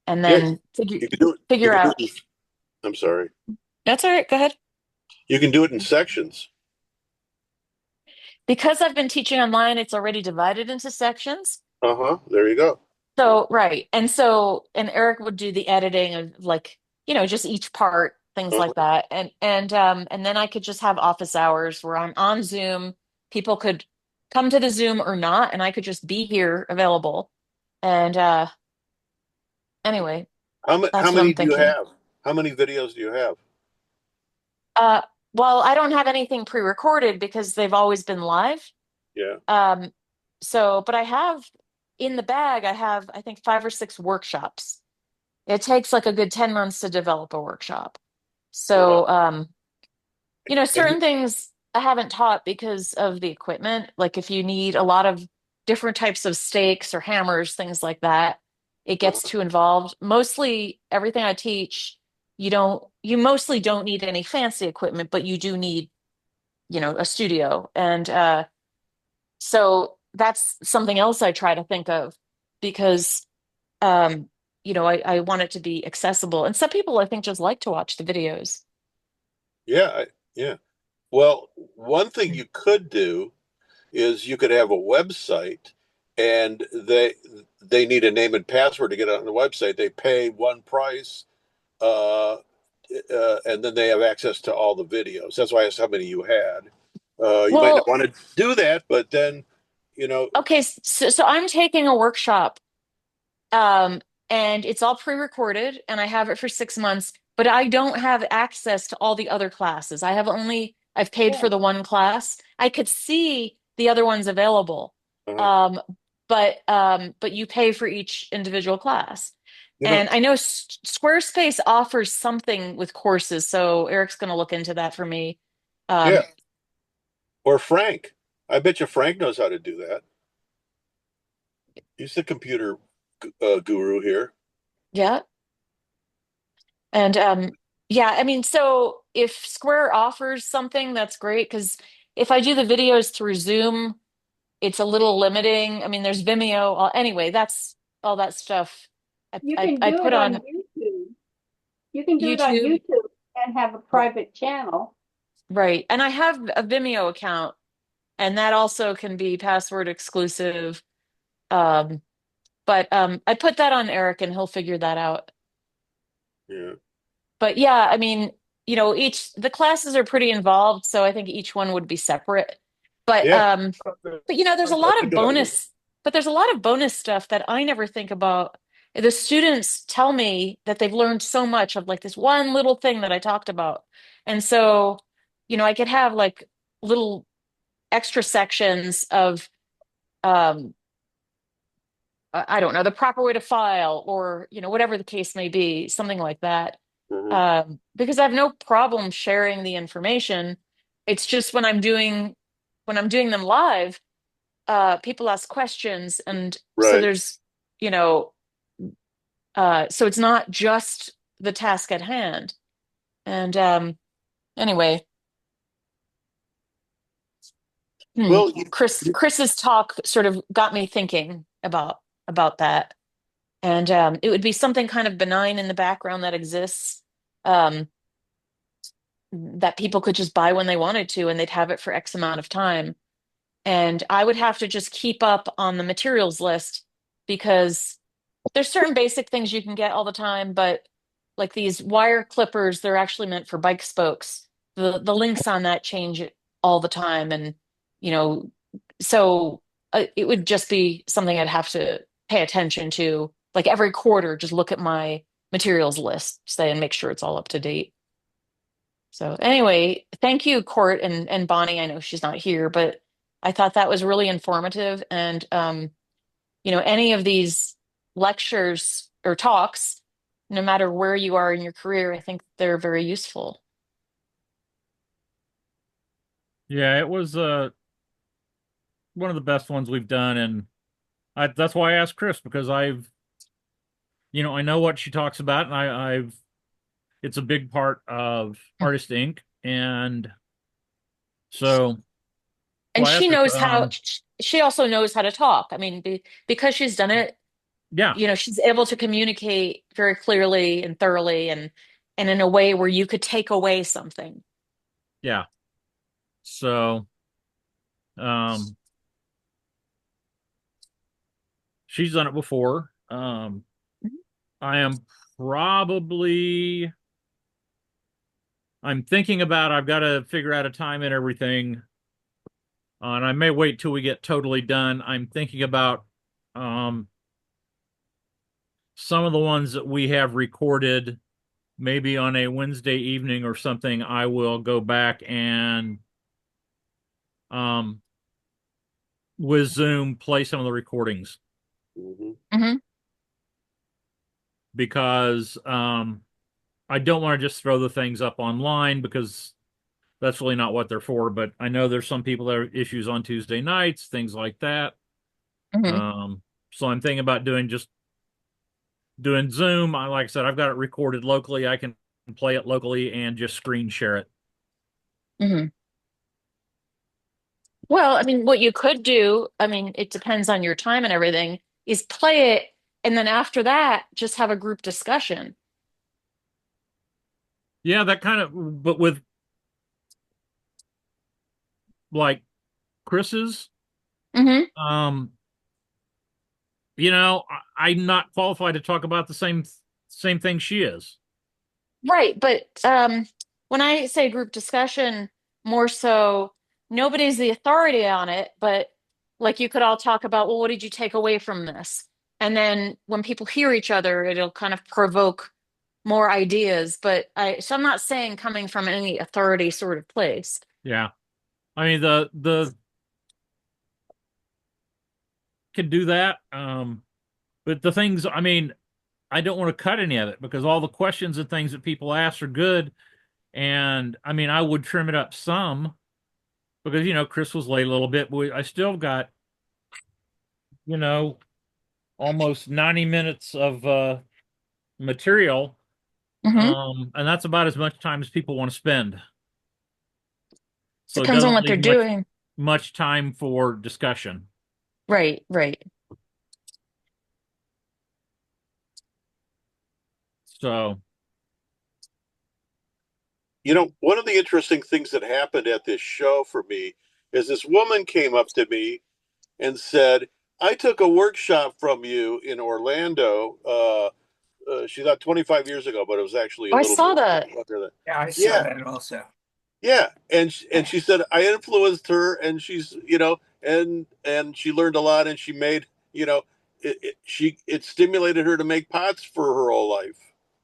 and Yeah, then figure you can do it. You figure can do out. it. I'm sorry. That's all right. Go ahead. You can do it in sections. Because I've been teaching online, it's already divided into sections. Uh-huh. There you go. So right, and Eric would do the editing of like just each part, things like Uh-huh. that, and then I could just have office hours where I'm on Zoom. People could come to the Zoom or not, and I could just be here available. And anyway, How that's what I'm many do you thinking. have? How many videos do you have? Uh, well, I don't have anything pre-recorded because they've always been live. Yeah. Um, but I have in the bag, I have, I think, 5 or 6 workshops. It takes like a good 10 months to develop a workshop. Wow. So, And certain things I haven't taught because of the equipment. Like if you need a lot of different types of stakes or hammers, things like that, it gets uh-huh. too involved. Mostly everything I teach, you mostly don't need any fancy equipment, but you do need, a studio. And so that's something else I try to think of because um, I want it to be accessible. And some people I think just like to watch the videos. Yeah, yeah. Well, one thing you could do is you could have a website and they need a name and password to get on the website. They pay one price, uh, and then they have access to all the videos. That's why I asked how many you had. You might not Well, want to do that, but then, you know, okay, so I'm taking a workshop, um, and it's all pre-recorded, and I have it for 6 months, but I don't have access to all the other classes. I've paid for Yeah. the one class. I could see the other ones available, uh, um, but you pay for each individual class. you know, And I know Squarespace offers something with courses, so Eric's going to look into that for me. yeah. Um, Or Frank. I bet you Frank knows how to do that. He's the computer guru here. yeah. And yeah, I mean, so if Square offers something, that's great because if I do the videos through Zoom, it's a little limiting. I mean, there's Vimeo. Anyway, that's all that stuff. You I can I do put it on on YouTube. You can do it on YouTube, YouTube and have a r- private channel. right? And I have a Vimeo account, and that also can be password exclusive. Um, but I put that on Eric, and he'll figure that out. Yeah. But yeah, I mean, each the classes are pretty involved, so I think each one would be separate. But Yeah, there's a that's lot a of good idea. bonus stuff that I never think about. The students tell me that they've learned so much of like this one little thing that I talked about. And so, I could have like little extra sections of um I don't know, the proper way to file or, whatever the case may be, something like that. Hmm. Because I have no problem sharing the information. It's just when I'm doing them live, people ask questions, and so Right. you know, so it's not just the task at hand. And anyway, hmm, Well, Chris's talk sort of got me thinking about that. And it would be something kind of benign in the background that exists, um, that people could just buy when they wanted to, and they'd have it for X amount of time. And I would have to just keep up on the materials list because there's certain basic things you can get all the time, but like these wire clippers, they're actually meant for bike spokes. The links on that change all the time, and you know, so it would just be something I'd have to pay attention to, like every quarter, just look at my materials list, say, and make sure it's all up to date. So anyway, thank you, Court and Bonnie. I know she's not here, but I thought that was really informative. And any of these lectures or talks, no matter where you are in your career, I think they're very useful. Yeah, it was one of the best ones we've done, and that's why I asked Chris because I know what she talks about, and I've it's a big part of Artist Inc. And so And I asked her, she also knows how to talk. I mean, because she's done it, yeah, she's able to communicate very clearly and thoroughly, and in a way where you could take away something. yeah. So um, she's done it before. I am probably I'm thinking about I've got to figure out a time and everything. And I may wait till we get totally done. I'm thinking about um, some of the ones that we have recorded, maybe on a Wednesday evening or something. I will go back and um, with Zoom play some of the recordings Hmm. Hmm. because I don't want to just throw the things up online because that's really not what they're for. But I know there's some people that have issues on Tuesday nights, things like that. Hmm. Um, so I'm thinking about doing Zoom. Like I said, I've got it recorded locally. I can play it locally and just screen share it. Hmm. Well, I mean, what you could do, I mean, it depends on your time and everything, is play it, and then after that, just have a group discussion. Yeah, that kind of, but with like Chris's, Hmm. um, I'm not qualified to talk about the same thing she is. Right, but when I say group discussion, more so nobody's the authority on it, but like you could all talk about, well, what did you take away from this? And then when people hear each other, it'll kind of provoke more ideas. So I'm not saying coming from any authority sort of place. Yeah. I mean the can do that. But the things, I mean, I don't want to cut any of it because all the questions and things that people ask are good. And I mean, I would trim it up some because Chris was late a little bit, but I still got, you know, almost 90 minutes of material. Hmm. And that's about as much time as people want to spend. So it Depends on doesn't what they're leave doing. much time for discussion. Right, right. So One of the interesting things that happened at this show for me is this woman came up to me and said, I took a workshop from you in Orlando. She thought 25 years ago, but it was actually Oh, a I little saw more that. longer than. Yeah, I saw Yeah, that also. Yeah, and she said I influenced her, and she's and she learned a lot, and she made it stimulated her to make pots for her whole life.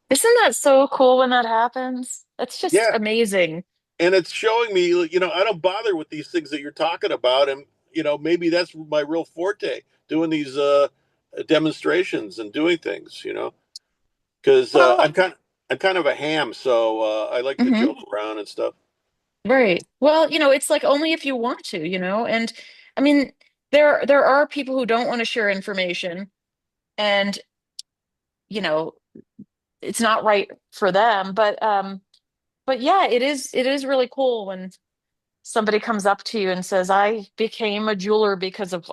Isn't that so cool when that happens? That's just Yeah, amazing. and it's showing me, I don't bother with these things that you're talking about, and maybe that's my real forte, doing these demonstrations and doing things, because Well, I'm kind of a ham, so I like to mhm, joke around and stuff. right. Well, it's like only if you want to, and I mean, there are people who don't want to share information and, you know, it's not right for them, but yeah, it is really cool when somebody comes up to you and says, I became a jeweler because of,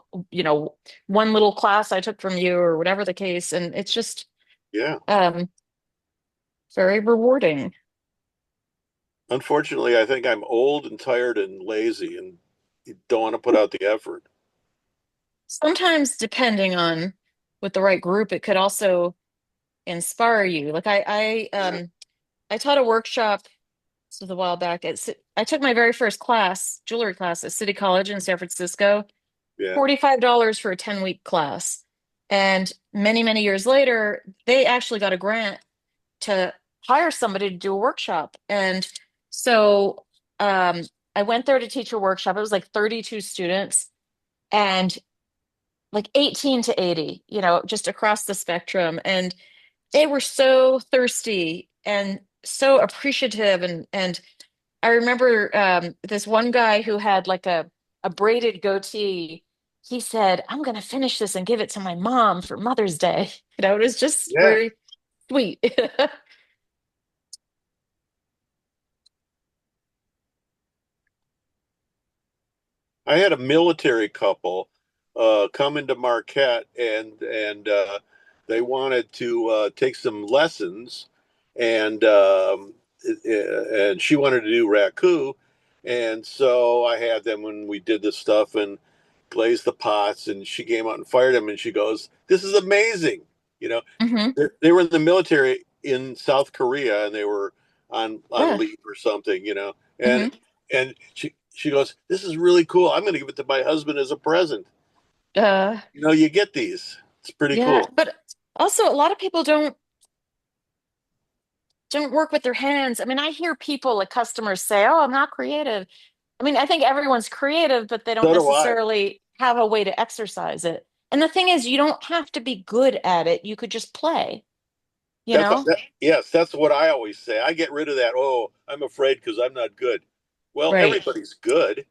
one little class I took from you or whatever the case. And it's just Yeah. um very rewarding. Unfortunately, I think I'm old and tired and lazy and don't want to put out the effort. Sometimes depending on with the right group, it could also inspire you. Like Yeah. I taught a workshop, this was a while back. I took my very first class, jewelry class at City College in San Francisco, Yeah. $45 for a 10-week class. And many, many years later, they actually got a grant to hire somebody to do a workshop. And so I went there to teach a workshop. It was like 32 students and like 18 to 80, just across the spectrum. And they were so thirsty and so appreciative. And I remember this one guy who had like a braided goatee. He said, I'm going to finish this and give it to my mom for Mother's Day. It was just Yeah. very sweet. I had a military couple come into Marquette, and they wanted to take some lessons, and she wanted to do raku, and so I had them when we did this stuff and glazed the pots, and she came out and fired them, and she goes, "This is amazing," you know. Hmm. They were in the military in South Korea, and they were on Yeah. leave or something, Hmm. and she goes, "This is really cool. I'm going to give it to my husband as a present." Uh, You get these. It's pretty yeah. cool. But also a lot of people don't work with their hands. I mean, I hear people like customers say, "Oh, I'm not creative." I mean, I think everyone's creative, but they don't So do I. necessarily have a way to exercise it. And the thing is, you don't have to be good at it. You could just play, you know? Yes, that's what I always say. I get rid of that. Oh, I'm afraid because I'm not good. Well, Right. everybody's good,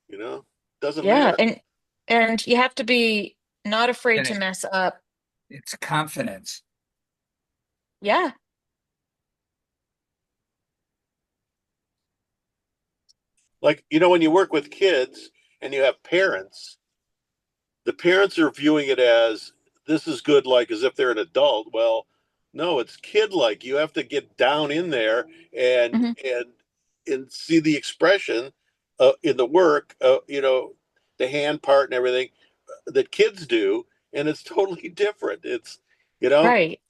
you know. Doesn't Yeah. matter. And you have to be not afraid And to mess up. it's confidence. Yeah. Like, when you work with kids and you have parents, the parents are viewing it as this is good, like as if they're an adult. Well, no, it's kid like. You have to get down in there and Hmm. and and see the expression in the work, the hand part and everything that kids do, and it's totally different. It's you know, Right.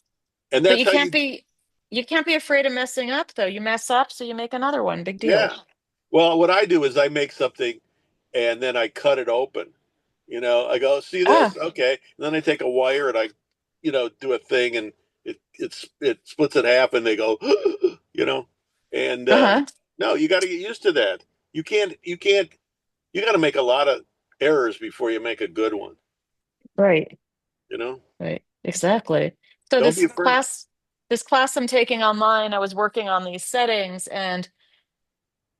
and But that's how you. you can't be afraid of messing up though. You mess up, so you make another one. Big deal. Yeah. Well, what I do is I make something and then I cut it open. I go, see Ah, this? Okay. And then I take a wire and I, do a thing and it splits in half and they go, and uh-huh. no, you got to get used to that. You got to make a lot of errors before you make a good one, Right. you know? Right. Exactly. So Don't be afraid. this class I'm taking online, I was working on these settings and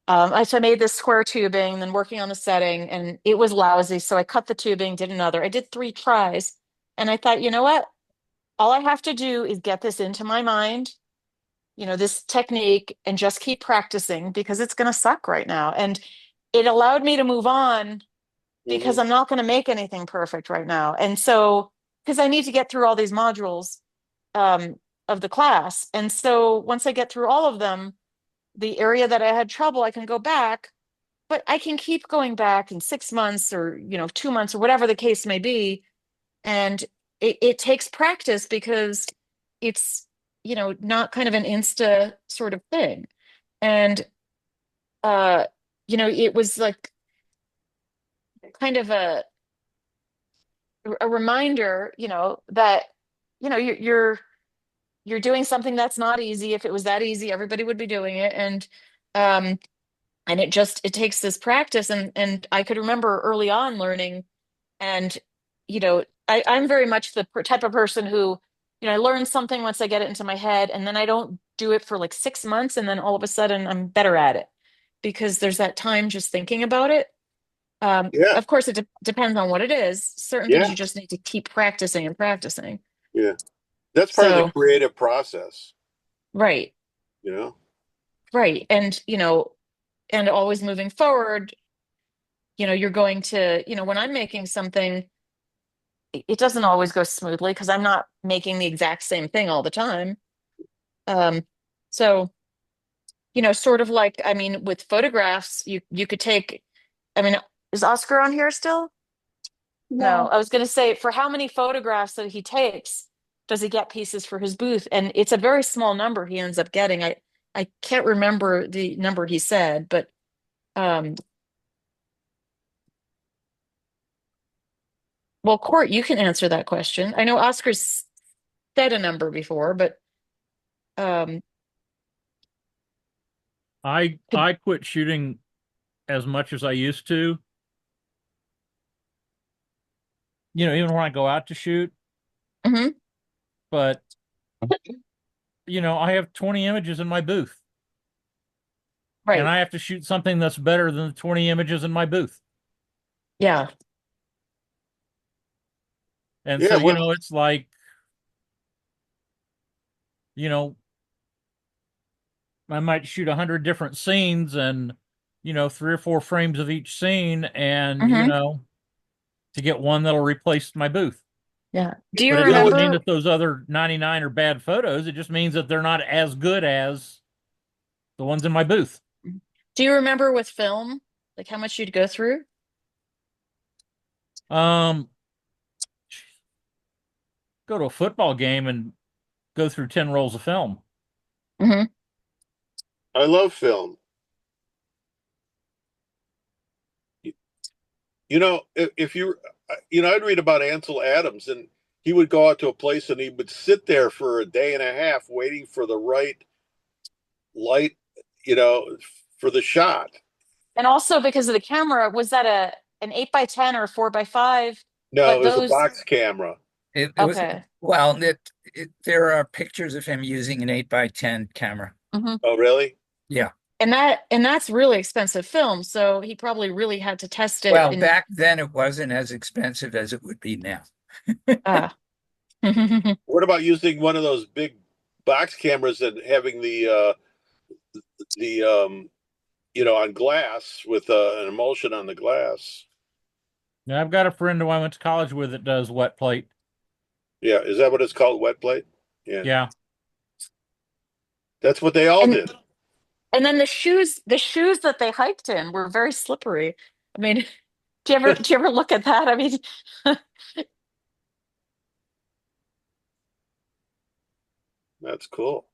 so I made this square tubing, then working on the setting, and it was lousy. So I cut the tubing, did another. I did 3 tries, and I thought, you know what? All I have to do is get this into my mind, this technique, and just keep practicing because it's going to suck right now. And it allowed me to move on because Hmm. I'm not going to make anything perfect right now. And so, because I need to get through all these modules um, of the class. And so once I get through all of them, the area that I had trouble, I can go back, but I can keep going back in 6 months or, 2 months or whatever the case may be. And it takes practice because it's, not kind of an insta sort of thing. And uh, it was like kind of a reminder, that you're doing something that's not easy. If it was that easy, everybody would be doing it. Um, and it takes this practice. And I could remember early on learning, and I'm very much the type of person who, I learn something once I get it into my head, and then I don't do it for like 6 months, and then all of a sudden I'm better at it because there's that time just thinking about it. Yeah, Of course, it depends on what it is. Certain things yeah, you just need to keep practicing and practicing. yeah. That's part of the So, creative process, right, you know? right. And always moving forward, you're going to, when I'm making something, it doesn't always go smoothly because I'm not making the exact same thing all the time. Um, so, sort of like, I mean, with photographs, you could take, I mean, is Oscar on here still? No, No, I was going to say, for how many photographs that he takes, does he get pieces for his booth? And it's a very small number he ends up getting. I can't remember the number he said, but um, well, Court, you can answer that question. I know Oscar's said a number before, but um, could, I quit shooting as much as I used to. Even when I go out to shoot, mhm, but I have 20 images in my booth, and right, I have to shoot something that's better than the 20 images in my booth. yeah, And so, Yeah, well, it's like, you know, I might shoot 100 different scenes and, 3 or 4 frames of each scene, and, mhm, to get one that'll replace my booth. yeah. Do you But it you know doesn't what? mean remember? that those other 99 are bad photos. It just means that they're not as good as the ones in my booth. Do you remember with film, like how much you'd go through? Um, go to a football game and go through 10 rolls of film. Hmm. I love film. If I'd read about Ansel Adams, and he would go out to a place and he would sit there for a day and a half waiting for the right light, you know, for the shot. And also because of the camera, was that an 8x10 or a 4x5? No, But it was a those, box camera. It was, okay. well, there are pictures of him using an 8x10 camera. Hmm. Oh, really? Yeah. And that's really expensive film, so he probably really had to test it Well, in back then it wasn't as expensive as it would be now. ah. What about using one of those big box cameras and having the on glass with an emulsion on the glass? Now, I've got a friend who I went to college with that does wet plate. Yeah, is that what it's called? Wet plate? Yeah, Yeah. that's what they all And did. and then the shoes that they hiked in were very slippery. I mean, do you ever look at that? I mean, That's cool.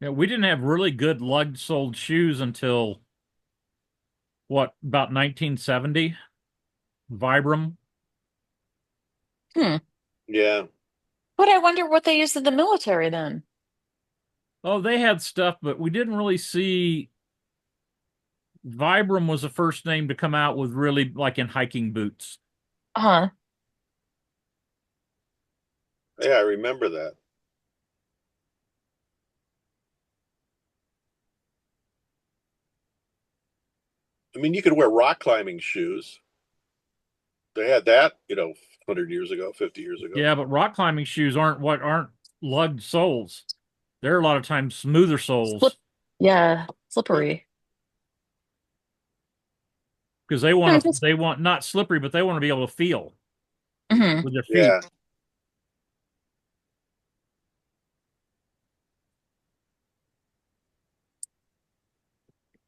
Yeah, we didn't have really good lugged soled shoes until what, about 1970? Vibram. hmm. Yeah. But I wonder what they used in the military then. Oh, they had stuff, but we didn't really see. Vibram was the first name to come out with really like in hiking boots. Uh-huh. Yeah, I remember that. I mean, you could wear rock climbing shoes. They had that, 100 years ago, 50 years ago. Yeah, but rock climbing shoes aren't lugged soles. They're a lot of times smoother Slip, soles yeah, Yeah. slippery. because they want not slippery, but they want to be able to feel Hmm. with their feet. Yeah.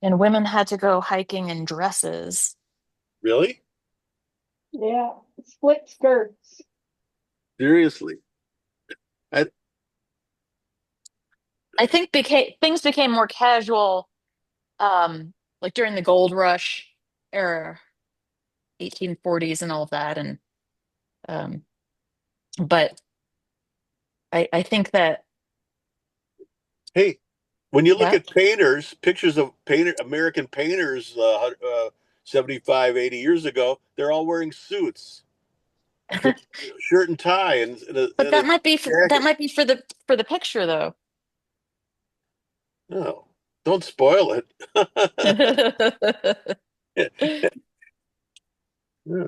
And women had to go hiking in dresses. Really? yeah, split skirts. Seriously. I think things became more casual like during the gold rush era, 1840s and all of that. And um, but I think that, Hey, when you look yeah. at painters, pictures of American painters 75, 80 years ago, they're all wearing suits, shirt and tie, But and a that jacket. might be for the picture though. No, don't spoil it. Yeah,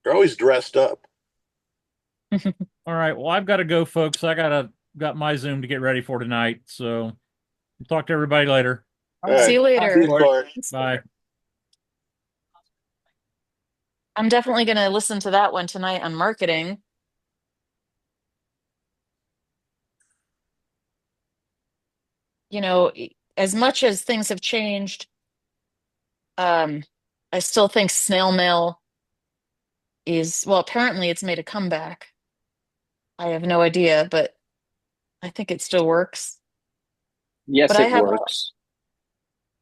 they're always dressed up. All right. Well, I've got to go, folks. Got my Zoom to get ready for tonight. So talk to everybody later. All All See right. you right. Bye, See later. you, Court. Court. Bye. I'm definitely going to listen to that one tonight on marketing. You know, as much as things have changed, um, I still think snail mail is, well, apparently it's made a comeback. I have no idea, but I think it still works. But Yes, I it have, works.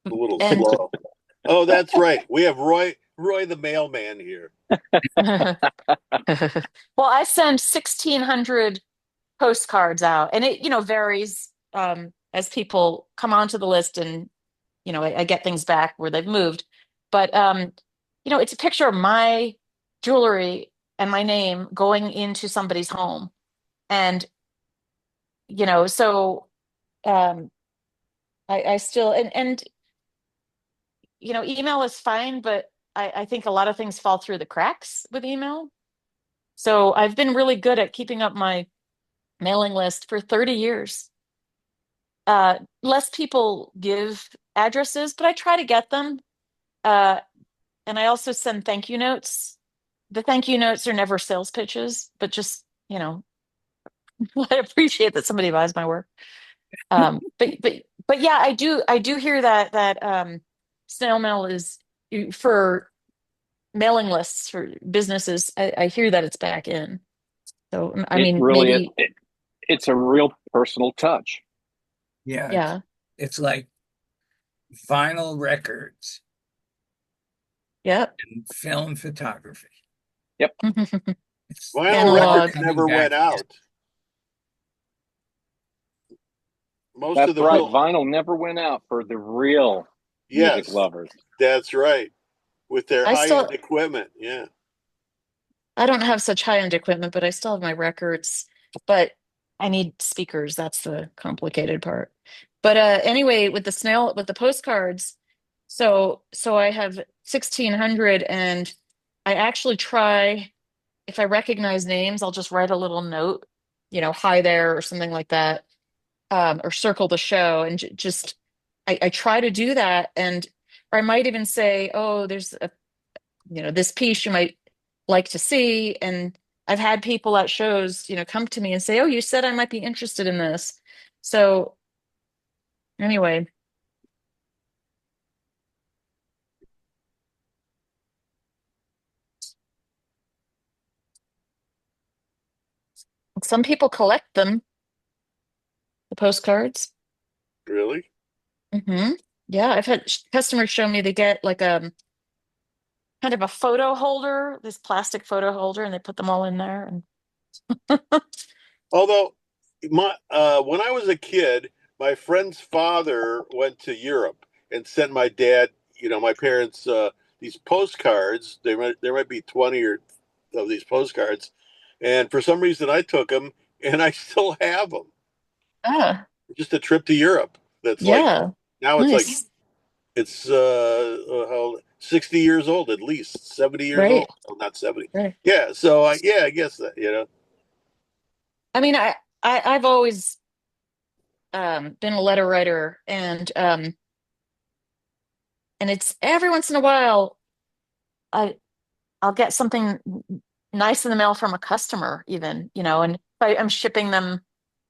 A little and slow. Oh, that's right. We have Roy the mailman here. well, I send 1,600 postcards out, and it, varies as people come onto the list, and I get things back where they've moved. But it's a picture of my jewelry and my name going into somebody's home, and so um, I still and email is fine, but I think a lot of things fall through the cracks with email. So I've been really good at keeping up my mailing list for 30 years. Less people give addresses, but I try to get them. Uh, and I also send thank you notes. The thank you notes are never sales pitches, but just, I appreciate that somebody buys my work. But yeah, I do hear that snail mail is for mailing lists for businesses. I hear that it's back in. So I It mean, really maybe, it's a real personal touch. Yeah, yeah, it's like vinyl records yep. and film photography. Yep, It's Vinyl never records Analog. coming never went back. out. Most that's of the right. real, Vinyl never went out for the real music yes, lovers. that's right. With their I high-end still equipment. Yeah. I don't have such high-end equipment, but I still have my records. But I need speakers. That's the complicated part. But anyway, with the postcards, so I have 1,600, and I actually try, if I recognize names, I'll just write a little note, hi there or something like that, or circle the show, and just I try to do that, and or I might even say, oh, there's this piece you might like to see. And I've had people at shows, come to me and say, oh, you said I might be interested in this. So anyway, some people collect them, the postcards. Really? Hmm. Yeah, I've had customers show me they get like a kind of a photo holder, this plastic photo holder, and they put them all in there. And Although when I was a kid, my friend's father went to Europe and sent my dad, my parents, these postcards. There might be 20 or of these postcards, and for some reason I took them, and I still have them. ah, Just a trip to Europe. That's like yeah, now nice. it's 60 years old at least, 70 years Right, old. Well, not 70. right. Yeah, so yeah, I guess that. I mean, I've always been a letter writer, and it's every once in a while I I'll get something nice in the mail from a customer, even, and if I'm shipping them,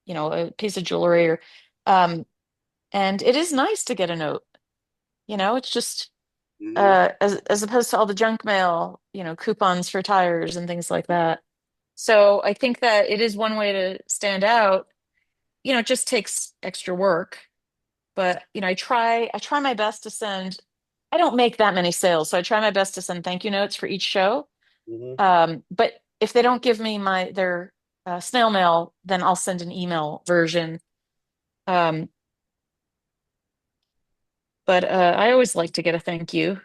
a piece of jewelry, or um, and it is nice to get a note. It's just Hmm. as opposed to all the junk mail, coupons for tires and things like that. So I think that it is one way to stand out. it just takes extra work. But, I try my best to send, I don't make that many sales, so I try my best to send thank you notes for each show. Mhm. But if they don't give me their snail mail, then I'll send an email version. Um, but I always like to get a thank you.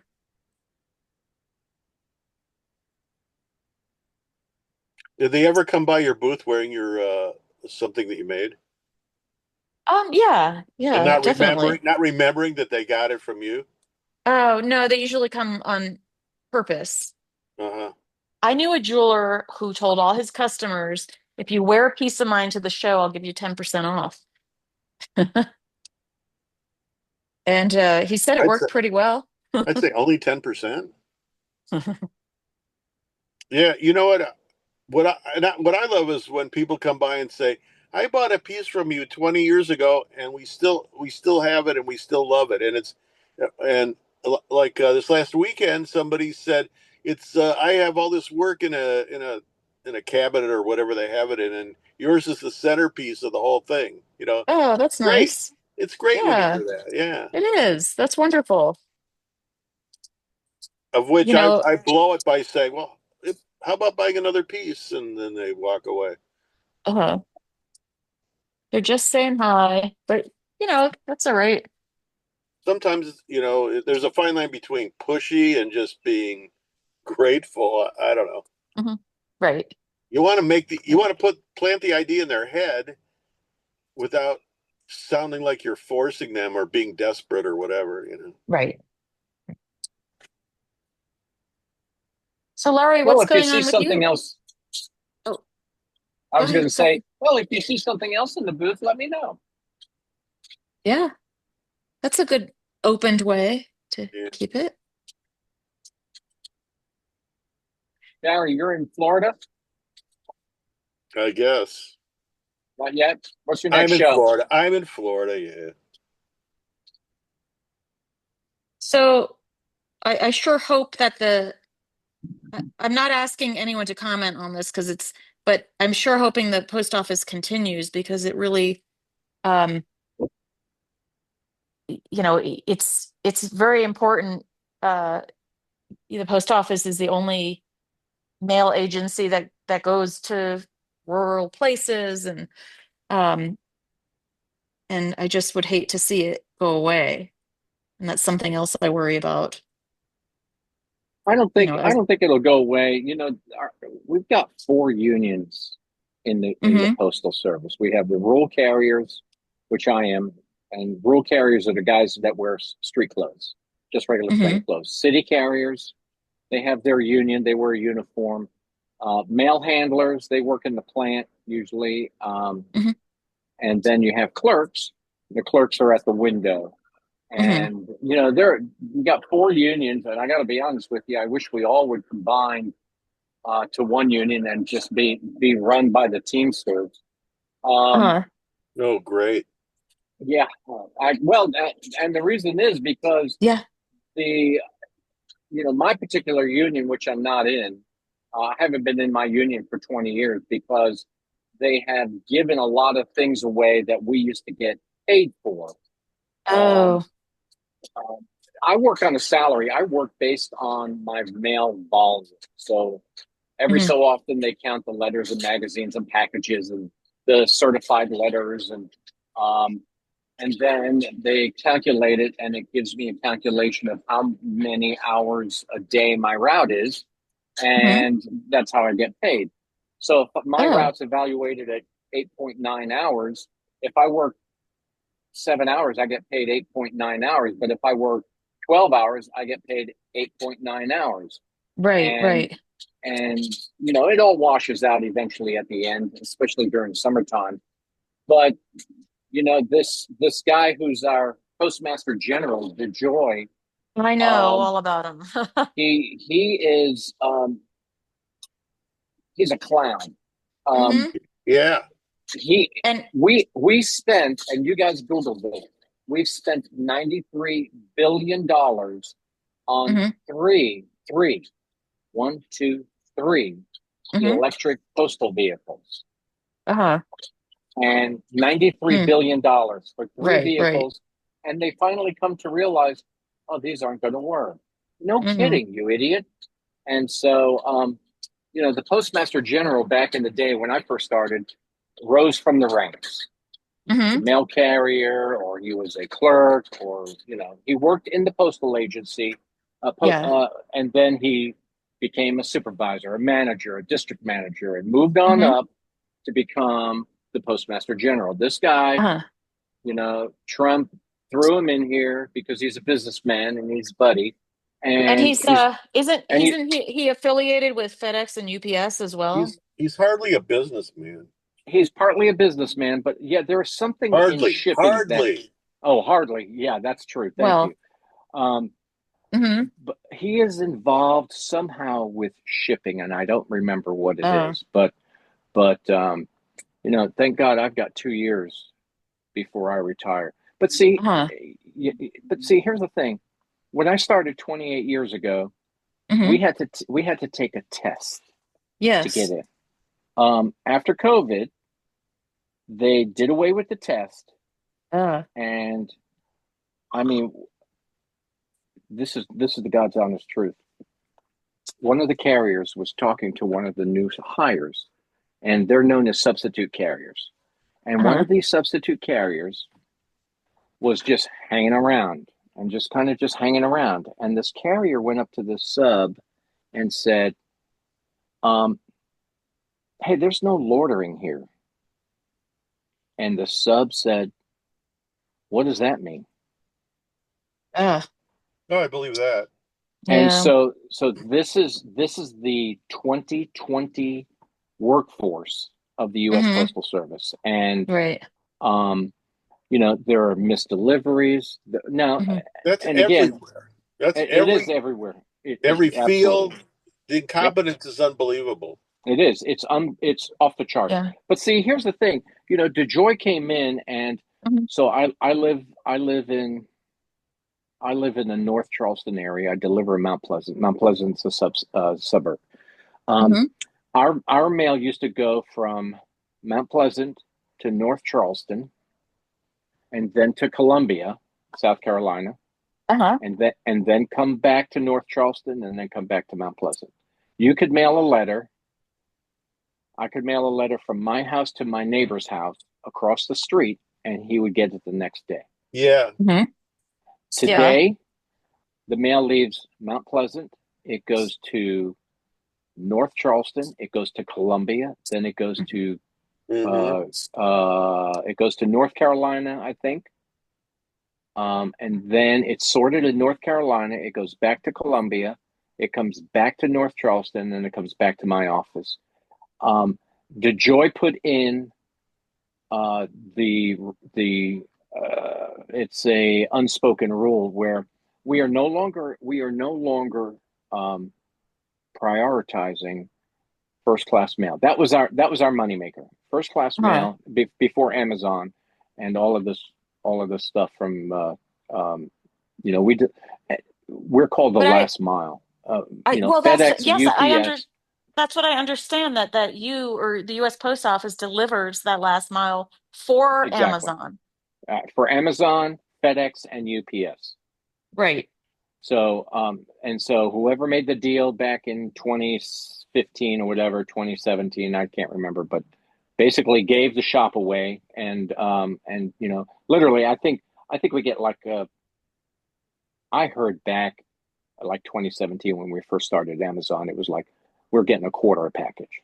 Did they ever come by your booth wearing your something that you made Yeah, and yeah, definitely. not remembering that they got it from you? Oh, no, they usually come on purpose. Uh-huh. I knew a jeweler who told all his customers, if you wear Peace of Mind to the show, I'll give you 10% off. And he said it I'd say worked pretty well. I'd say only 10%. Yeah, you know what? What I love is when people come by and say, "I bought a piece from you 20 years ago, and we still have it, and we still love it." And it's and like this last weekend, somebody said, "It's I have all this work in a cabinet or whatever they have it in, and yours is the centerpiece of the whole thing." Oh, that's Great. nice. It's great when you Yeah, hear that. Yeah. it is. That's wonderful. Of which You know, I blow it by saying, "Well, how about buying another piece?" And then they walk away. uh, they're just saying hi, but that's all right. Sometimes there's a fine line between pushy and just being grateful. I don't know. Hmm. Right, You want to plant the idea in their head without sounding like you're forcing them or being desperate or whatever. right. So, Laurie, Well, what's if you going see on with something you? else, Oh, I go was going ahead. to say, well, if you see something else in the booth, let me know. Yeah, that's a good opened way to Yeah, keep it. Barry, you're in Florida? I guess. Not yet. What's your next show? I'm in Florida. Yeah. So, I sure hope that I'm not asking anyone to comment on this but I'm sure hoping the post office continues because it really, um, it's very important. Uh, the post office is the only mail agency that goes to rural places, um, and I just would hate to see it go away. And that's something else I worry about. I As don't think it'll go away. We've got four unions in the hmm postal service. We have the rural carriers, which I am, and rural carriers are the guys that wear street clothes, just regular plain hmm clothes. City carriers, they have their union, they wear a uniform. Mail handlers, they work in the plant usually. hmm And then you have clerks. The clerks are at the window. hmm And we got four unions, and I got to be honest with you, I wish we all would combine to one union and just be run by the Teamsters. Um, uh Oh, great. yeah, and the reason is because yeah. the my particular union, which I'm not in, I haven't been in my union for 20 years because they have given a lot of things away that we used to get paid for. Um, Oh. Um, I work on a salary. I work based on my mail volume. So every Hmm. so often they count the letters and magazines and packages and the certified letters um, and then they calculate it and it gives me a calculation of how many hours a day my route is, Hmm. and that's how I get paid. So if my Oh. route's evaluated at 8.9 hours, if I work 7 hours, I get paid 8.9 hours. But if I work 12 hours, I get paid 8.9 hours. Right, And, right. and, it all washes out eventually at the end, especially during summertime. But, this guy who's our postmaster general, DeJoy, I know um, all about them. he is, he's a clown. Um, Hmm. Yeah. he, And we spent, and you guys Googled it, we've spent $93 billion on hmm three, one, two, three hmm electric postal vehicles. uh-huh. and $93 Hmm. billion for three Right, right. vehicles. And they finally come to realize, oh, these aren't going to work. No Hmm. kidding, you idiot. And so, the Postmaster General back in the day when I first started rose from the ranks. He was a Hmm. mail carrier, or he was a clerk, or, he worked in the postal agency. Yeah. And then he became a supervisor, a manager, a district manager, and moved on Hmm. up to become the Postmaster General. This guy, Uh-huh. Trump threw him in here because he's a businessman and he's buddy, And and he's he's isn't and he isn't he affiliated with FedEx and UPS as well? He's hardly a businessman. he's partly a businessman, but yeah, there's something in shipping that. Hardly. Oh, hardly. Yeah, that's true. Thank you. Well, Um, hmm. but he is involved somehow with shipping, and I don't remember what it Uh, is. But thank God I've got 2 years before I retire. But see, huh. here's the thing. When I started 28 years ago, Hmm. we had to take a test to get Yes. in. After COVID, they did away with the test, Uh, and I mean, this is the God's honest truth. One of the carriers was talking to one of the new hires, and they're known as substitute carriers. And one uh-huh. of these substitute carriers was just hanging around and just kind of just hanging around. And this carrier went up to the sub and said, um, "Hey, there's no loitering here." And the sub said, "What does that mean?" Uh, No, I believe that. And yeah. so this is the 2020 workforce of the U.S. Hmm. Postal Service, and Right. um, there are missed deliveries now, Hmm. That's and again, everywhere. That's it is every everywhere. It every absolutely, field. The yep, incompetence is unbelievable. it is. It's off the charts. Yeah. But see, here's the thing. DeJoy came in, and Hmm. so I live in the North Charleston area. I deliver in Mount Pleasant. Mount Pleasant's a suburb. Um, Hmm. our mail used to go from Mount Pleasant to North Charleston, and then to Columbia, South Carolina, Uh-huh. and then come back to North Charleston, and then come back to Mount Pleasant. You could mail a letter. I could mail a letter from my house to my neighbor's house across the street, and he would get it the next day. Yeah. Hmm. Yeah. Today, the mail leaves Mount Pleasant. It goes to North Charleston. It goes to Columbia. Then Hmm. it goes to North Carolina, I think. And then it's sorted in North Carolina. It goes back to Columbia. It comes back to North Charleston, and it comes back to my office. Um, DeJoy put in uh, the the it's a unspoken rule where we are no longer um, prioritizing first class mail. That was our moneymaker. First class Huh. mail before Amazon and all of this stuff from um, we did, we're called the But last mile. well, FedEx and yes, UPS. that's what I understand that you or the US Post Office delivers that last mile for Exactly. Amazon. For Amazon, FedEx, and UPS. Right. So whoever made the deal back in 2015 or whatever, 2017, I can't remember, but basically gave the shop away, and literally, I think we get like I heard back like 2017 when we first started Amazon, it was like we're getting a quarter a package.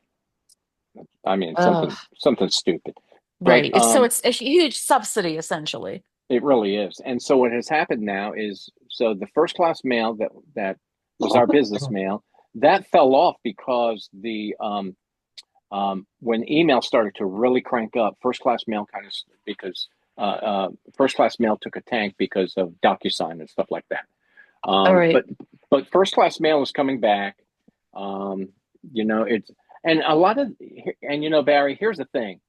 I mean, Ugh. something stupid, but Right. It's a huge subsidy essentially. it really is. And so what has happened now is so the first class mail that was our business mail that fell off because the when email started to really crank up, first class mail kind of because first class mail took a tank because of DocuSign and stuff like that. All Um, right. but but first class mail is coming back. Um, it's and a lot of and Barry, here's the thing.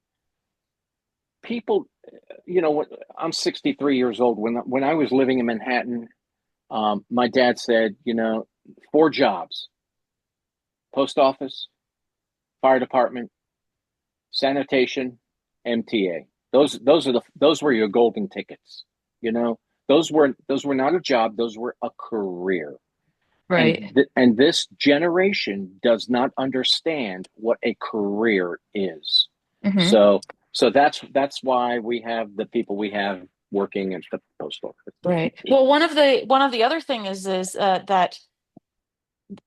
People, I'm 63 years old. When I was living in Manhattan, my dad said, four jobs: post office, fire department, sanitation, MTA. Those were your golden tickets. You know, those were not a job. Those were a career. Right. And this generation does not understand what a career is. Hmm. So that's why we have the people we have working at the post office. Right. Well, one of the other thing is that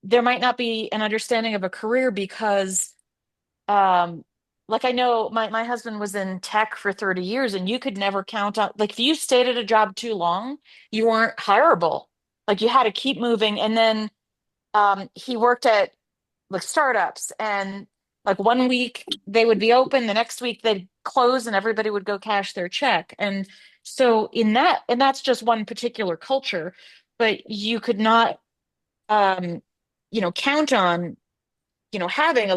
there might not be an understanding of a career because um like I know my husband was in tech for 30 years and you could never count on like if you stayed at a job too long, you weren't hireable. Like you had to keep moving and then he worked at like startups and like one week they would be open, the next week they'd close and everybody would go cash their check. And so and that's just one particular culture, but you could not um count on having a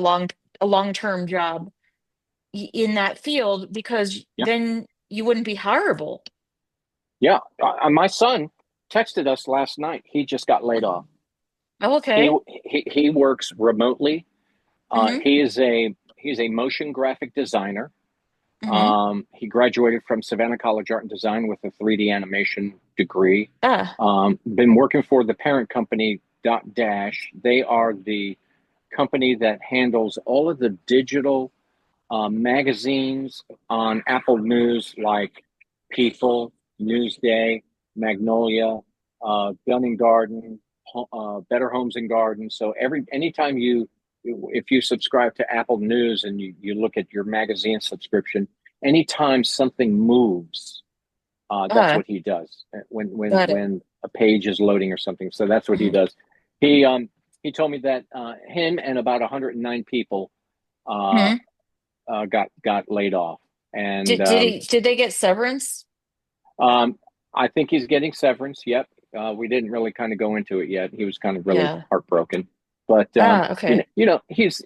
long-term job in that field because Yeah, then you wouldn't be hireable. yeah. My son texted us last night. He just got laid off. Oh, He okay. he works remotely. Mm-hmm. He's a motion graphic designer. Mm-hmm. He graduated from Savannah College Art and Design with a 3D animation degree. Ah, Been working for the parent company Dot Dash. They are the company that handles all of the digital magazines on Apple News, like People, Newsday, Magnolia, Gun and Garden, Better Homes and Gardens. So anytime if you subscribe to Apple News and you look at your magazine subscription, anytime something moves, that's ah, what he does got it. when a page is loading or something. So that's what he Mhm. does. He told me that him and about 109 people uh, Mhm. got laid off, and Did they get severance? um, I think he's getting severance. Yep, we didn't really kind of go into it yet. He was kind of really Yeah. heartbroken, but Ah, okay. he's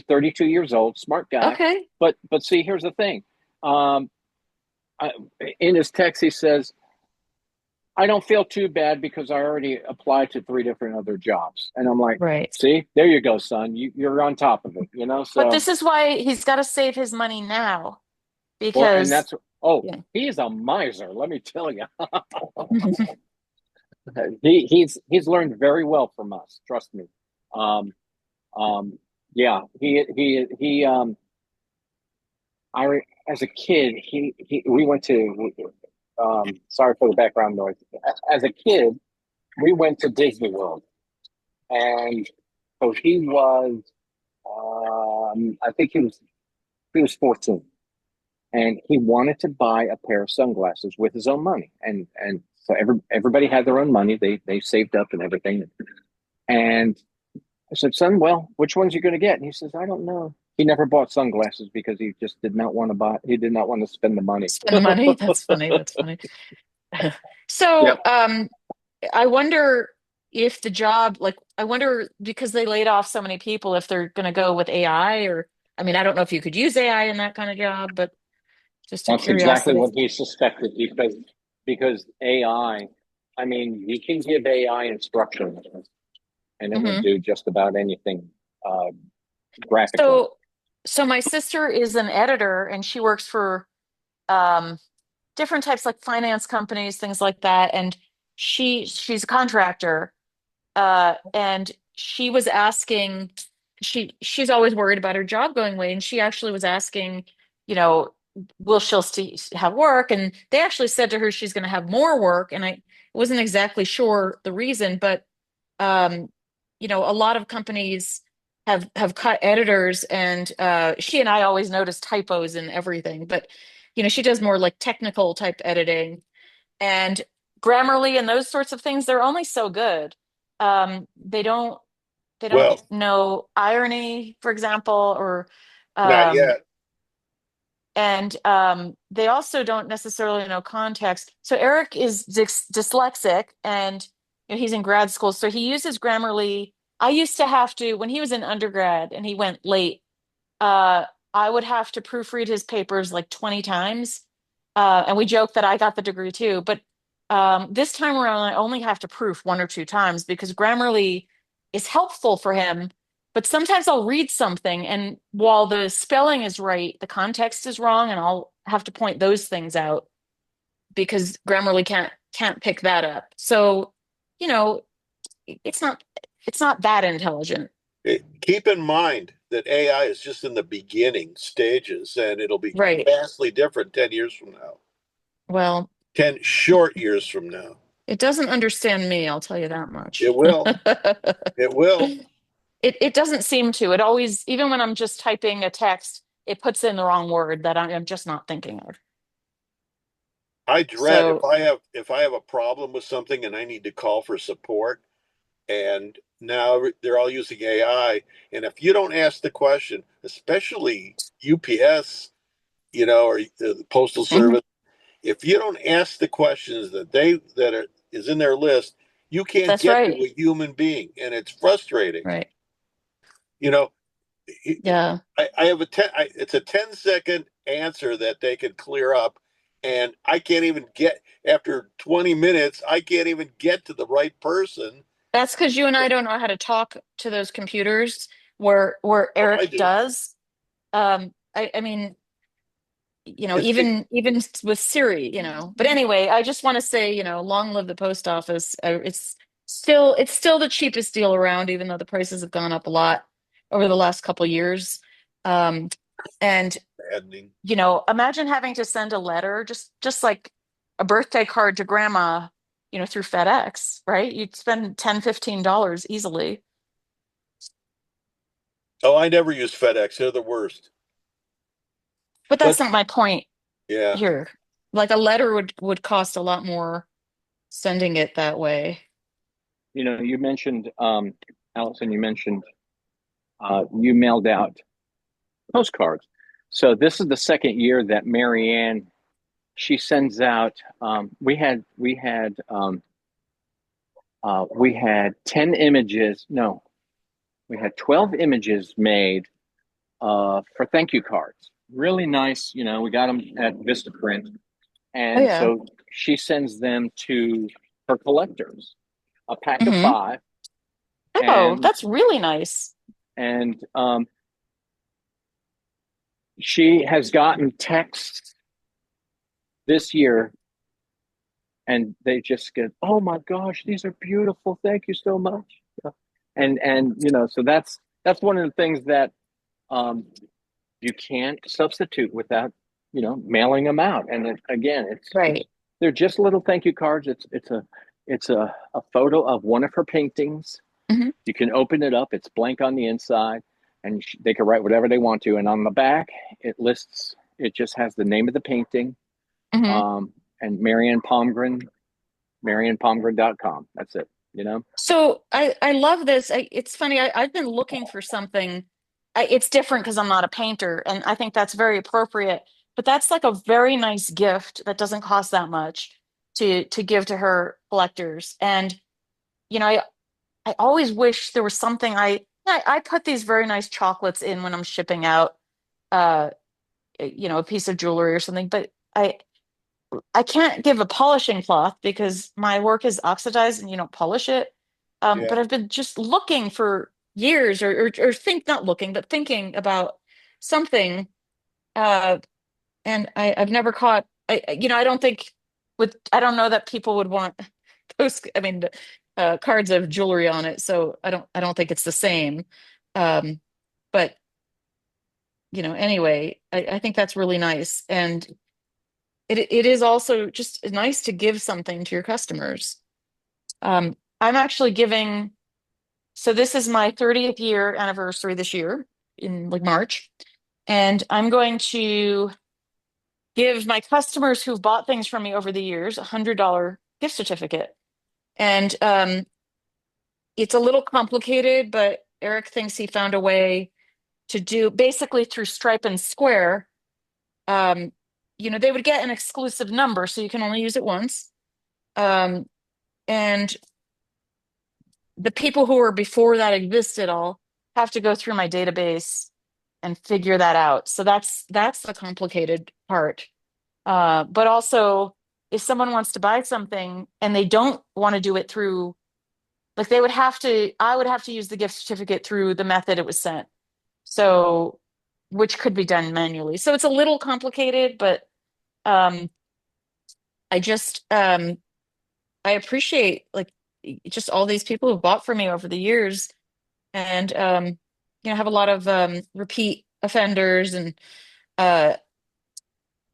32 years old, smart guy. Okay. But see, here's the thing. Um, I, in his text, he says, I don't feel too bad because I already applied to three different other jobs. And I'm like, Right. see, there you go, son. You're on top of it, But So, this is why he's got to save his money now well, and because yeah. he's a miser, let me tell you. He's learned very well from us, trust me. Um, yeah, as a kid, we went to, sorry for the background noise. As a kid, we went to Disney World. And so I think he was 14, and he wanted to buy a pair of sunglasses with his own money, and so everybody had their own money. They saved up and everything. And I said, son, well, which ones are you going to get? And he says, I don't know. He never bought sunglasses because he just did not want to buy. He did not want to spend the money. Spend money. That's funny. That's funny. Yep. So, I wonder if the job, like, I wonder because they laid off so many people, if they're going to go with AI or, I mean, I don't know if you could use AI in that kind of job, but just a That's exactly curiosity. what he suspected because AI, I mean, you can give AI instructions and it will Hmm. do just about anything uh, graphically. So, so my sister is an editor and she works for um, different types like finance companies, things like that. And she's a contractor. And she was asking, she's always worried about her job going away, and she actually was asking, you know, will she'll have work? And they actually said to her she's going to have more work, and I wasn't exactly sure the reason, but um, a lot of companies have cut editors, and she and I always notice typos and everything, but she does more like technical type editing and Grammarly and those sorts of things, they're only so good. They don't Well, know irony, for example, or not um, yet. and they also don't necessarily know context. So Eric is dyslexic, and he's in grad school, so he uses Grammarly. I used to have to when he was in undergrad and he went late. Uh, I would have to proofread his papers like 20 times. And we joke that I got the degree too. But this time around, I only have to proof one or two times because Grammarly is helpful for him. But sometimes I'll read something, and while the spelling is right, the context is wrong, and I'll have to point those things out because Grammarly can't pick that up. So, you know, it's not it's not that intelligent. Keep in mind that AI is just in the beginning stages, and it'll be Right. vastly different 10 years from now, Well, 10 short years from now. it doesn't understand me, I'll tell you that It much. will. It will. It doesn't seem to. It always, even when I'm just typing a text, it puts in the wrong word that I'm just not thinking of. I dread So, if I have a problem with something and I need to call for support, and now they're all using AI. And if you don't ask the question, especially UPS, or the Postal mhm, Service, if you don't ask the questions that are is in their list, you can't that's get to right. a human being, and it's frustrating. Right. You know, Yeah. I have it's a 10-second answer that they can clear up, and I can't even get after 20 minutes. I can't even get to the right person. That's because you and I don't know how to talk to those computers where Oh, I Eric do. does. I mean, It's even with Siri, But anyway, I just want to say, long live the post office. It's still the cheapest deal around, even though the prices have gone up a lot over the last couple years. And maddening. imagine having to send a letter, just like a birthday card to grandma, through FedEx, right? You'd spend $10-15 easily. Oh, I never use FedEx. They're the worst. But that's But not my point yeah, here. Like a letter would cost a lot more sending it that way. You mentioned, Allison, you mentioned you mailed out postcards. So this is the second year that Marianne, she sends out. We had 10 images. No, we had 12 images made for thank you cards. Really nice. We got them at Vistaprint, Oh and yeah. so she sends them to her collectors, a pack of Hmm. five, Oh, and that's really nice. and she has gotten texts this year, and they just get, oh my gosh, these are beautiful, thank you so much. And so that's one of the things that um, you can't substitute without mailing them out. And again, it's Right. they're just little thank you cards. It's a photo of one of her paintings. Hmm. You can open it up, it's blank on the inside, and they can write whatever they want to. And on the back, it just has the name of the painting, Hmm. and marianpalmgren.com. That's it. So I love this. It's funny. I've been looking for something. It's different because I'm not a painter, and I think that's very appropriate. But that's like a very nice gift that doesn't cost that much to give to her collectors. And you know, I I always wish there was something I put these very nice chocolates in when I'm shipping out uh a piece of jewelry or something, but I can't give a polishing cloth because my work is oxidized and you don't polish it. But yeah. I've been just looking for years or think not looking, but thinking about something. Uh, and I've never caught, I don't think I don't know that people would want those, I mean, cards of jewelry on it. So I don't think it's the same. Um, but anyway, I think that's really nice. And it is also just nice to give something to your customers. I'm actually giving, so this is my 30th year anniversary this year in like March, and I'm going to give my customers who've bought things from me over the years a $100 gift certificate. And it's a little complicated, but Eric thinks he found a way to do basically through Stripe and Square. Um, they would get an exclusive number, so you can only use it once. Um, and the people who were before that existed all have to go through my database and figure that out. So that's the complicated part. But also, if someone wants to buy something and they don't want to do it through like I would have to use the gift certificate through the method it was sent. So, which could be done manually. So it's a little complicated, but um, I just I appreciate like just all these people who bought from me over the years, and have a lot of repeat offenders, uh,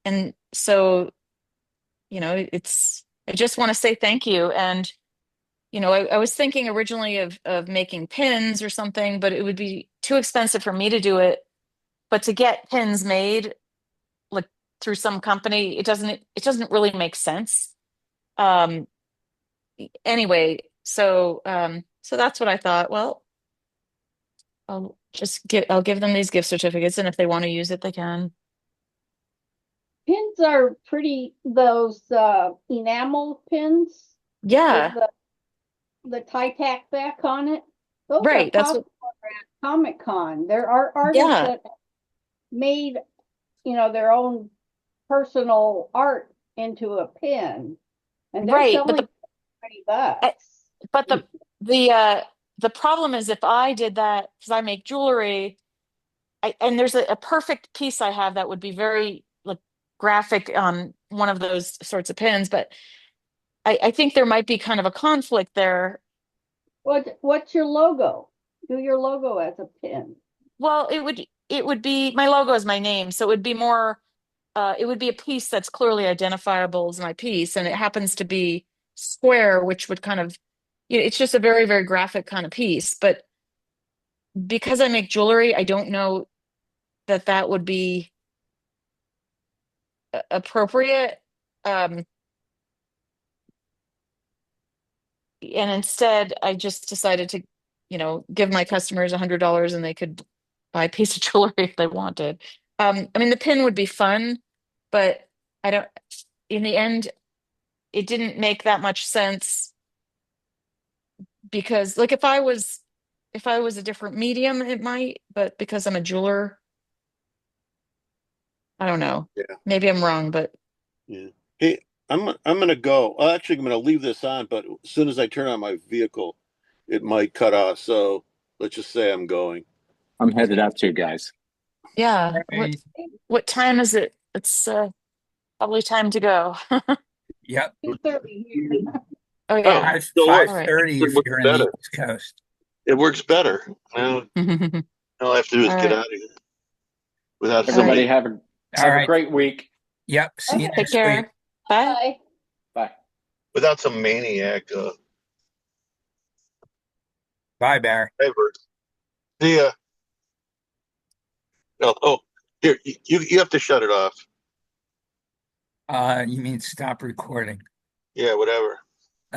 and so it's I just want to say thank you. And I was thinking originally of making pins or something, but it would be too expensive for me to do it. But to get pins made like through some company, it doesn't really make sense. Um, anyway, so that's what I thought. Well, I'll give them these gift certificates, and if they want to use it, they can. Pins are pretty, those enamel pins with Yeah, the tie tack back on it. Those are right. That's popular what. at Comic Con. There are artists Yeah, that made, their own personal art into a pin, and they're right. But selling the I- $20. but the uh the problem is if I did that because I make jewelry, and there's a perfect piece I have that would be very like graphic on one of those sorts of pins, but I think there might be kind of a conflict there. What's your logo? Do your logo as a pin. Well, it would be my logo is my name, so it would be more it would be a piece that's clearly identifiable as my piece, and it happens to be square, which would kind of it's just a very, very graphic kind of piece. But because I make jewelry, I don't know that that would be appropriate. Um, and instead, I just decided to, give my customers $100 and they could buy a piece of jewelry if they wanted. I mean, the pin would be fun, but I don't, in the end, it didn't make that much sense because like if I was a different medium, it might, but because I'm a jeweler, I don't know. Yeah. Maybe I'm wrong, but Yeah. Hey, I'm gonna go. Well, actually, I'm gonna leave this on, but as soon as I turn on my vehicle, it might cut off. So let's just say I'm going. I'm headed out too, guys. yeah. What Right. what time is it? It's probably time to go. Yep. 2:30 here. Oh Oh, yeah. Five so five look, All right. thirty it if works you're in the better. East Coast. It works better. Now All all I have to do is get right. out of here without All right. Everybody somebody. have a All have a right. great week. Yep. See you Okay, Take next week. care. Bye. bye. Bye. Without some maniac. Bye, Barry. Ever. See ya. Oh, here you have to shut it off. You mean stop recording? Yeah, whatever.